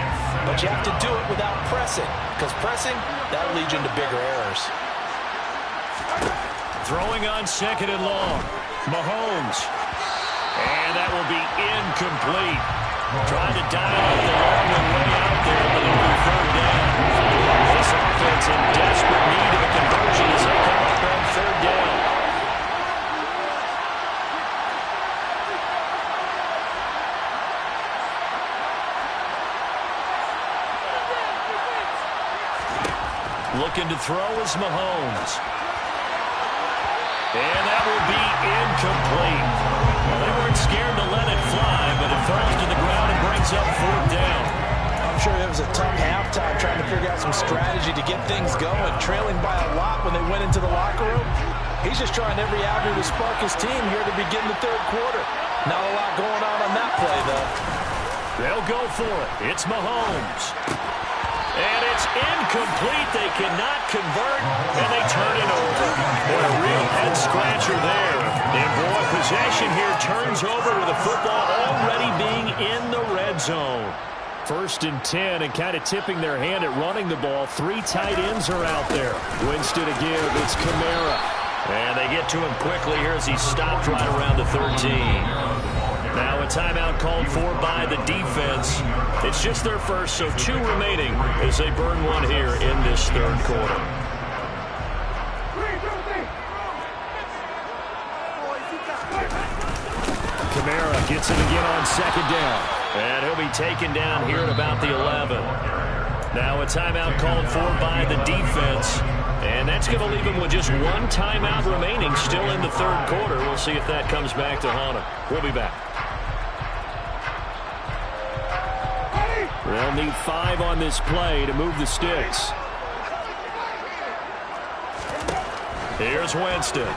but you have to do it without pressing, because pressing, that'll lead you into bigger errors. Throwing on second and long. Mahomes. And that will be incomplete. Trying to dial up the long one way out there, but it'll be third down. This offense in desperate need of a conversion as they come up on third down. Looking to throw is Mahomes. And that will be incomplete. Well, they weren't scared to let it fly, but it falls to the ground and brings up fourth down. I'm sure it was a tough halftime trying to figure out some strategy to get things going, trailing by a lot when they went into the locker room. He's just trying every avenue to spark his team here to begin the third quarter. Not a lot going on that play, though. They'll go for it. It's Mahomes. And it's incomplete. They cannot convert, and they turn it over. Boy, a real head-scratcher there. And boy, possession here turns over with the football already being in the red zone. 1st and 10, and kind of tipping their hand at running the ball. 3 tight ends are out there. Winston again. It's Kamara. And they get to him quickly here as he's stopped right around the 13. Now a timeout called for by the defense. It's just their first, so 2 remaining as they burn one here in this third quarter. Kamara gets it again on second down. And he'll be taken down here at about the 11. Now a timeout called for by the defense. And that's going to leave him with just 1 timeout remaining still in the third quarter. We'll see if that comes back to haunt him. We'll be back. They'll need 5 on this play to move the sticks. Here's Winston.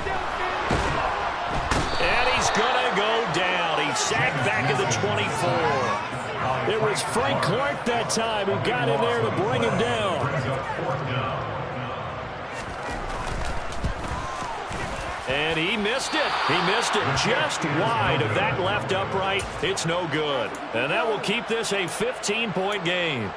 And he's going to go down. He He's sacked back at the 24. It was Frank Clark that time who got in there to bring him down. And he missed it. He missed it just wide of that left upright. It's no good. And that will keep this a 15-point game.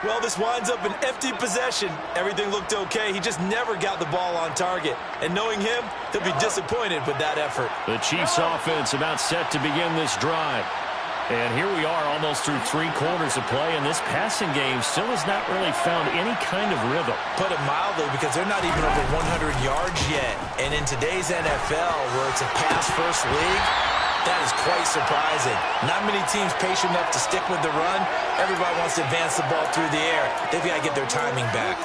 Well, this winds up an empty possession. Everything looked okay. He just never got the ball on target. And knowing him, he'll be disappointed with that effort. The Chiefs offense about set to begin this drive. And here we are almost through 3 quarters of play, and this passing game still has not really found any kind of rhythm. Put it mildly, because they're not even over 100 yards yet. And in today's NFL, where it's a pass-first league, that is quite surprising. Not many teams patient enough to stick with the run. Everybody wants to advance the ball through the air. They've got to get their timing back.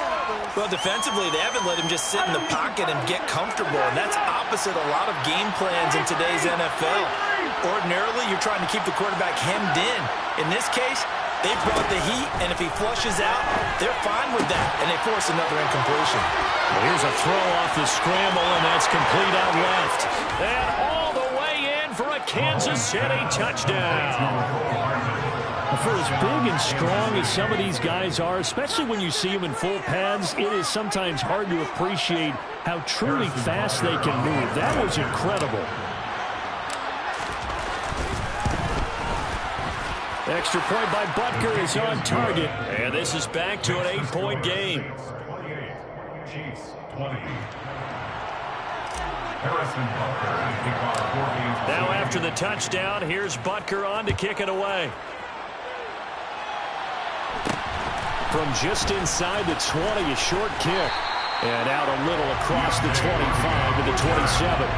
Well, defensively, they haven't let him just sit in the pocket and get comfortable, and that's opposite a lot of game plans in today's NFL. Ordinarily, you're trying to keep the quarterback hemmed in. In this case, they brought the heat, and if he flushes out, they're fine with that, and they force another incompletion. Well, here's a throw off the scramble, and that's complete out left. And all the way in for a Kansas City touchdown. For as big and strong as some of these guys are, especially when you see them in full pads, it is sometimes hard to appreciate how truly fast they can move. That was incredible. Extra point by Butker is on target. And this is back to an 8-point game. 28, Chiefs 20. Now after the touchdown, here's Butker on to kick it away. From just inside the 20, a short kick. And out a little across the 25 to the 27.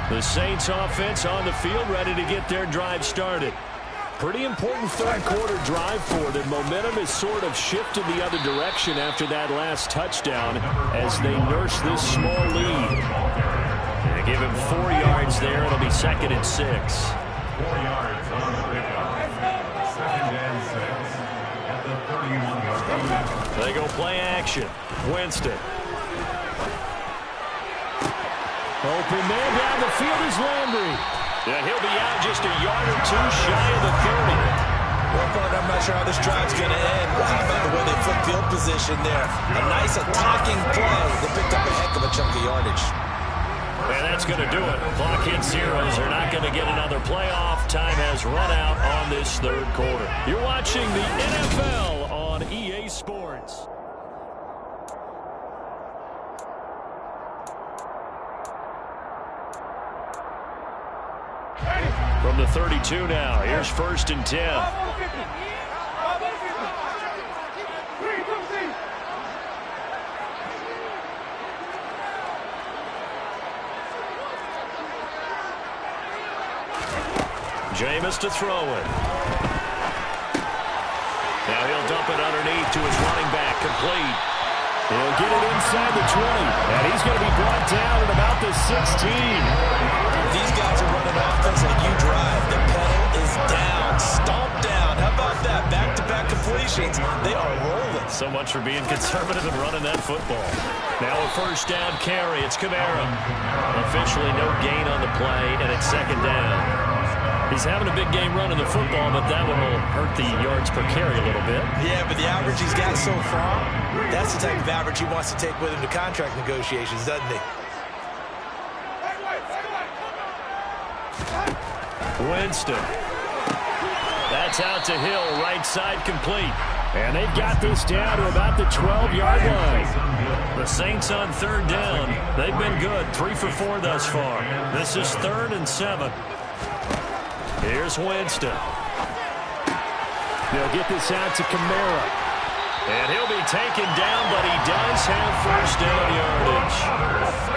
The Saints offense on the field, ready to get their drive started. Pretty important third-quarter drive for them. Momentum has sort of shifted the other direction after that last touchdown as they nurse this small lead. They give him 4 yards there. It'll be 2nd and 6. 4 yards on the pickup. 2nd and 6 at the 31-yard line. They go play action. Winston. Open man down the field is Landry. Yeah, he'll be out just a yard or 2 shy of the 30. Well, partner, I'm not sure how this drive's going to end. Well, how about the way they flip field position there? A nice attacking play. They picked up a heck of a chunk of yardage. And that's going to do it. Clock hits zeros. They're not going to get another playoff. Time has run out on this third quarter. You're watching the NFL on EA Sports. From the 32 now, here's 1st and 10. Jameis to throw it. Now he'll dump it underneath to his running back, complete. He'll get it inside the 20, and he's going to be brought down at about the 16. These guys are running offense like you drive. The pedal is down, stomped down. How about that? Back-to-back completions. They are rolling. So much for being conservative and running that football. Now a 1st down carry. It's Kamara. Officially no gain on the play, and it's 2nd down. He's having a big game running the football, but that one will hurt the yards per carry a little bit. Yeah, but the average he's got so far, that's the type of average he wants to take with him to contract negotiations, doesn't he? Winston. That's out to Hill, right side complete. And they've got this down to about the 12-yard line. The Saints on 3rd down. They've been good, 3 for 4 thus far. This is 3rd and 7. Here's Winston. They'll get this out to Kamara. And he'll be taken down, but he does have 1st down yardage.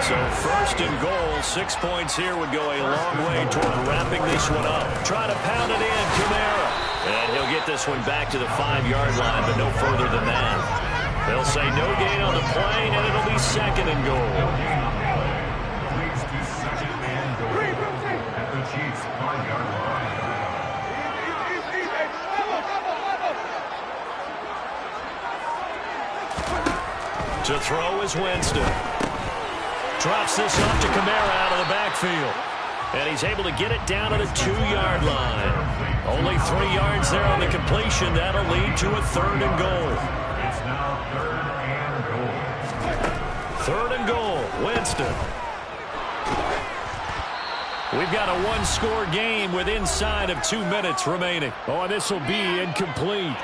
So 1st and goal, 6 points here would go a long way toward wrapping this one up. Try to pound it in, Kamara. And he'll get this one back to the 5-yard line, but no further than that. They'll say no gain on the play, and it'll be 2nd and goal. Leads to 2nd and goal at the Chiefs' 5-yard line. To throw is Winston. Drops this off to Kamara out of the backfield. And he's able to get it down to the 2-yard line. Only 3 yards there on the completion. That'll lead to a 3rd and goal. It's now 3rd and goal. 3rd and goal. Winston. We've got a 1-score game with inside of 2 minutes remaining. Oh, and this will be incomplete.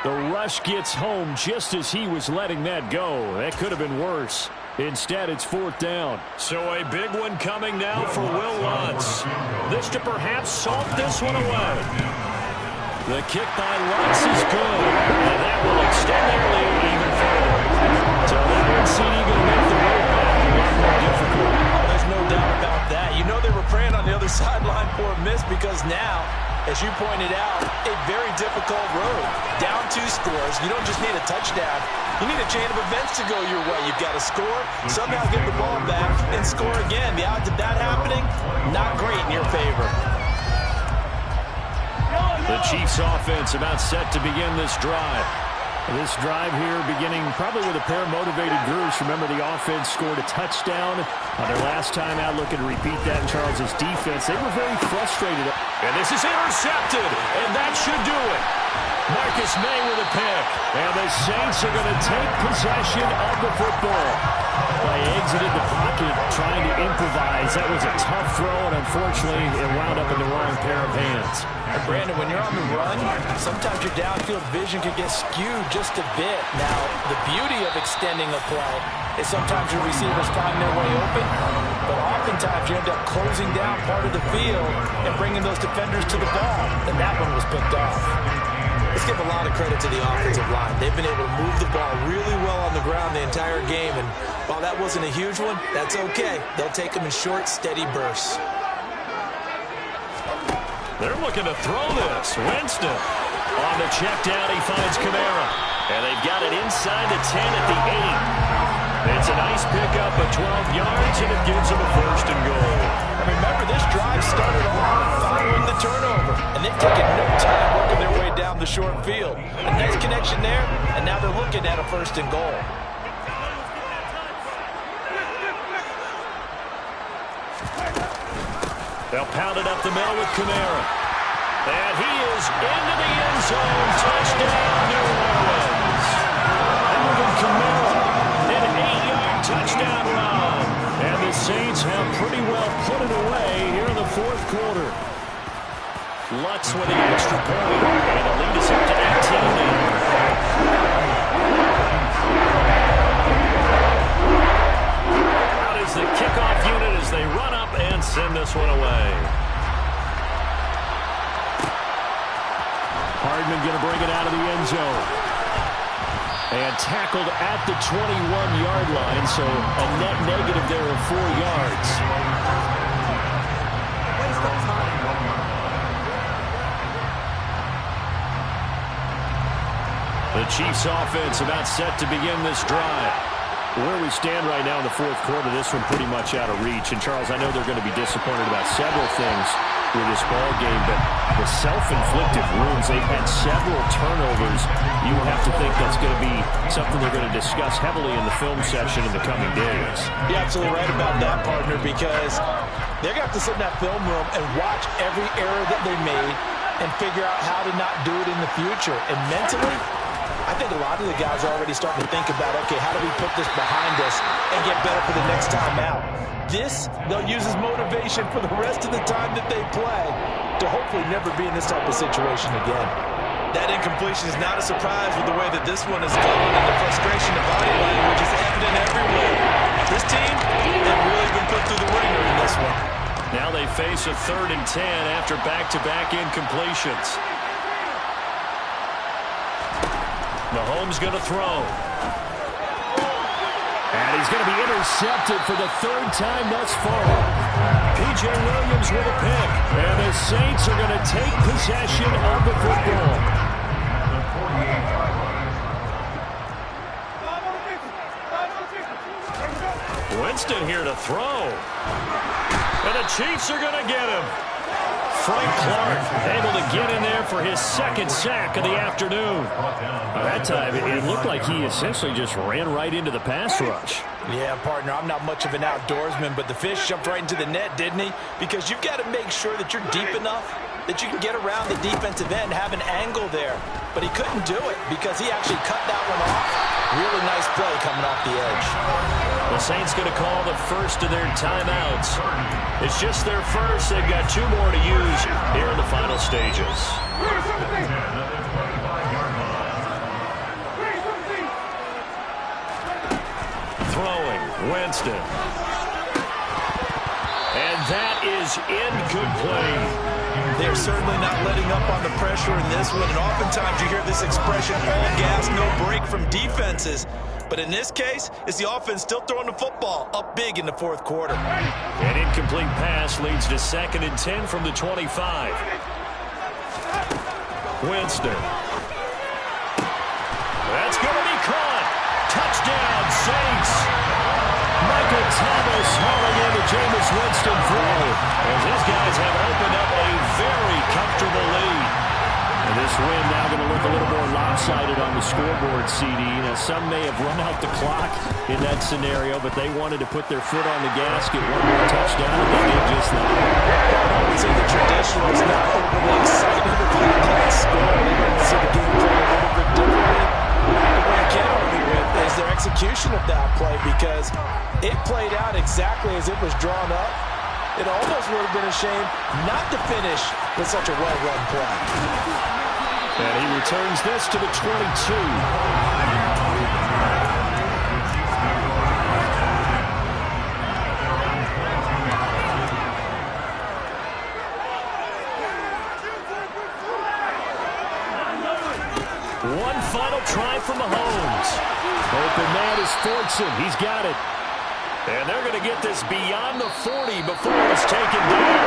The rush gets home just as he was letting that go. That could have been worse. Instead, it's 4th down. So a big one coming now for Will Lutz. This to perhaps salt this one away. The kick by Lutz is good. And that will extend their lead even further. So that one CD going to make the road back a lot more difficult. Oh, there's no doubt about that. You know they were praying on the other sideline for a miss because now, as you pointed out, a very difficult road. Down 2 scores. You don't just need a touchdown. You need a chain of events to go your way. You've got to score, somehow get the ball back, and score again. The odds of that happening, not great in your favor. The Chiefs offense about set to begin this drive. This drive here beginning probably with a pair of motivated groups. Remember, the offense scored a touchdown on their last time out. Looking to repeat that in Charles's defense. They were very frustrated. And this is intercepted, and that should do it. Marcus May with a pick. And the Saints are going to take possession of the football. They exited the pocket trying to improvise. That was a tough throw, and unfortunately, it wound up in the wrong pair of hands. And Brandon, when you're on the run, sometimes your downfield vision can get skewed just a bit. Now, the beauty of extending a play is sometimes your receivers find their way open, but oftentimes you end up closing down part of the field and bringing those defenders to the ball, and that one was picked off. Let's give a lot of credit to the offensive line. They've been able to move the ball really well on the ground the entire game, and while that wasn't a huge one, that's okay. They'll take them in short, steady bursts. They're looking to throw this. Winston. On the check down, he finds Kamara. And they've got it inside the 10 at the 8. It's a nice pickup of 12 yards, and it gives them a 1st and goal. And remember, this drive started off following the turnover, and they've taken no time working their way down the short field. A nice connection there, and now they're looking at a 1st and goal. They'll pound it up the middle with Kamara. And he is into the end zone. Touchdown, New Orleans. Alvin Kamara, an 8-yard touchdown run. And the Saints have pretty well put it away here in the 4th quarter. Lutz with the extra point. And the lead is up to 18 now. Out is the kickoff unit as they run up and send this one away. Hardman going to bring it out of the end zone. And tackled at the 21-yard line, so a net negative there of 4 yards. The Chiefs offense about set to begin this drive. Where we stand right now in the 4th quarter, this one pretty much out of reach. And, Charles, I know they're going to be disappointed about several things with this ball game, but the self-inflicted wounds, they've had several turnovers. You have to think that's going to be something they're going to discuss heavily in the film section in the coming days. You're absolutely right about that, partner, because they're going to have to sit in that film room and watch every error that they made and figure out how to not do it in the future. And mentally, I think a lot of the guys are already starting to think about, okay, how do we put this behind us and get better for the next time out? This, they'll use as motivation for the rest of the time that they play to hopefully never be in this type of situation again. That incompletion is not a surprise with the way that this one is going, and the frustration of body language is evident everywhere. This team, they've really been put through the ringer in this one. Now they face a 3rd and 10 after back-to-back incompletions. Mahomes going to throw. And he's going to be intercepted for the 3rd time thus far. P.J. Williams with a pick. And the Saints are going to take possession of the football. Winston here to throw. And the Chiefs are going to get him. Frank Clark able to get in there for his second sack of the afternoon. That time, it looked like he essentially just ran right into the pass rush. Yeah, partner, I'm not much of an outdoorsman, but the fish jumped right into the net, didn't he? Because you've got to make sure that you're deep enough that you can get around the defensive end, have an angle there. But he couldn't do it because he actually cut that one off. Really nice play coming off the edge. The Saints going to call the first of their timeouts. It's just their first. They've got 2 more to use here in the final stages. Throwing, Winston. And that is incomplete. They're certainly not letting up on the pressure in this one, and oftentimes you hear this expression, all gas, no break from defenses. But in this case, it's the offense still throwing the football up big in the fourth quarter. An incomplete pass leads to 2nd and 10 from the 25. Winston. That's going to be caught. Touchdown, Saints. Michael Thomas hauling in the Jameis Winston throw, as his guys have opened up a very comfortable lead. And this win now going to look a little more lopsided on the scoreboard, CD. Now, some may have run out the clock in that scenario, but they wanted to put their foot on the gas, get one more touchdown, and they did just that. I would say the traditional is not overly excited about that score. They didn't see the game play a little bit differently. But what you can't argue with is their execution of that play, because it played out exactly as it was drawn up. It almost would have been a shame not to finish with such a well-run play. And he returns this to the 22. One final try from Mahomes. Open man is Fortson. He's got it. And they're going to get this beyond the 40 before it's taken down.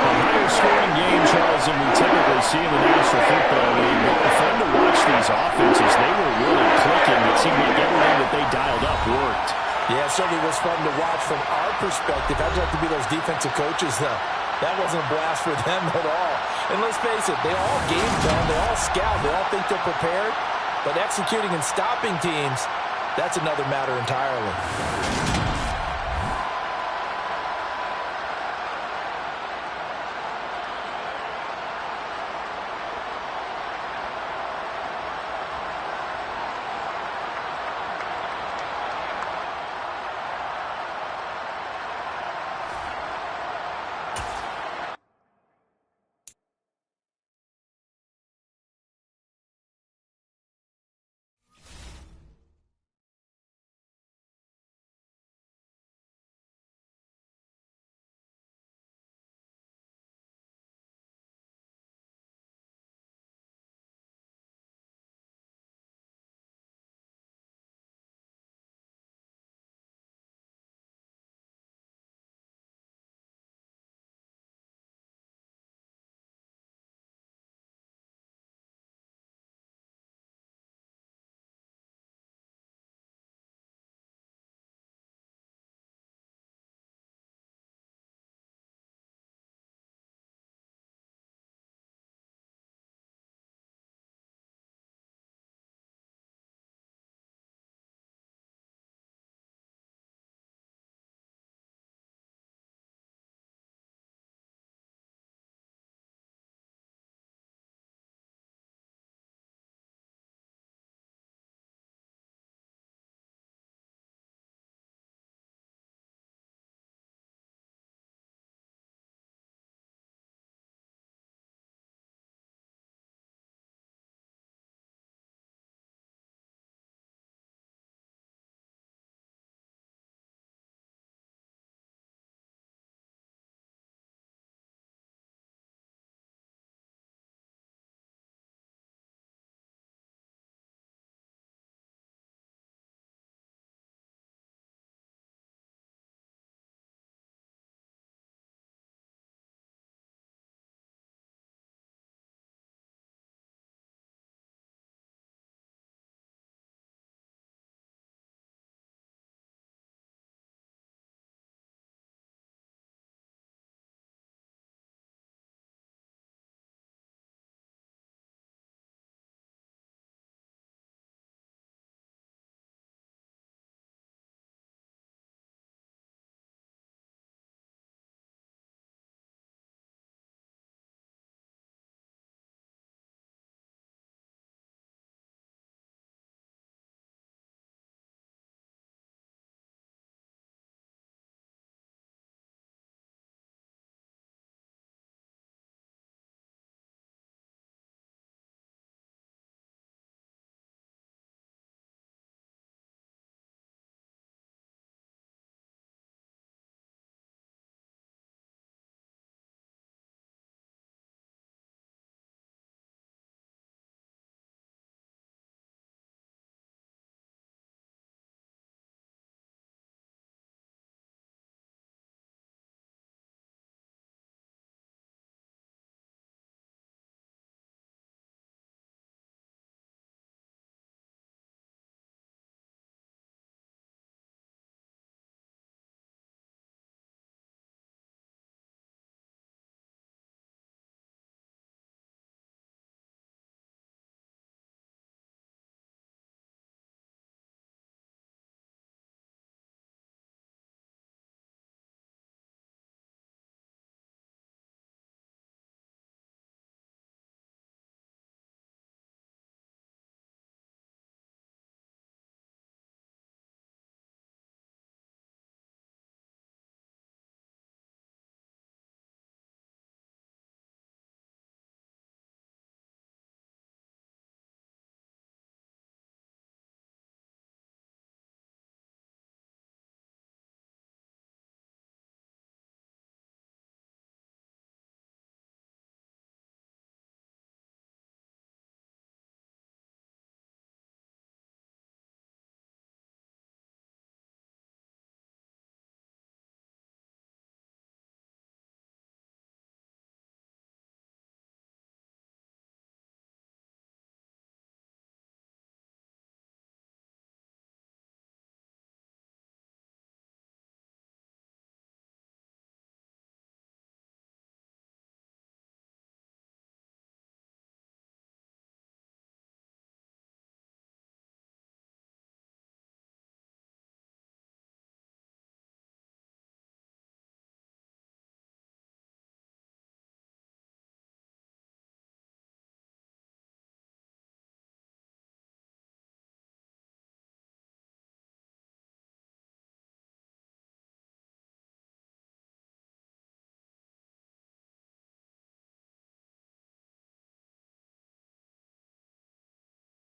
A higher scoring game, Charles, than we typically see in the National Football League. But fun to watch these offenses. They were really clicking. It seemed like everything that they dialed up worked. Yeah, it certainly was fun to watch from our perspective. I'd like to be those defensive coaches, though. That wasn't a blast for them at all. And let's face it, they all game plan, they all scout, they all think they're prepared. But executing and stopping teams, that's another matter entirely.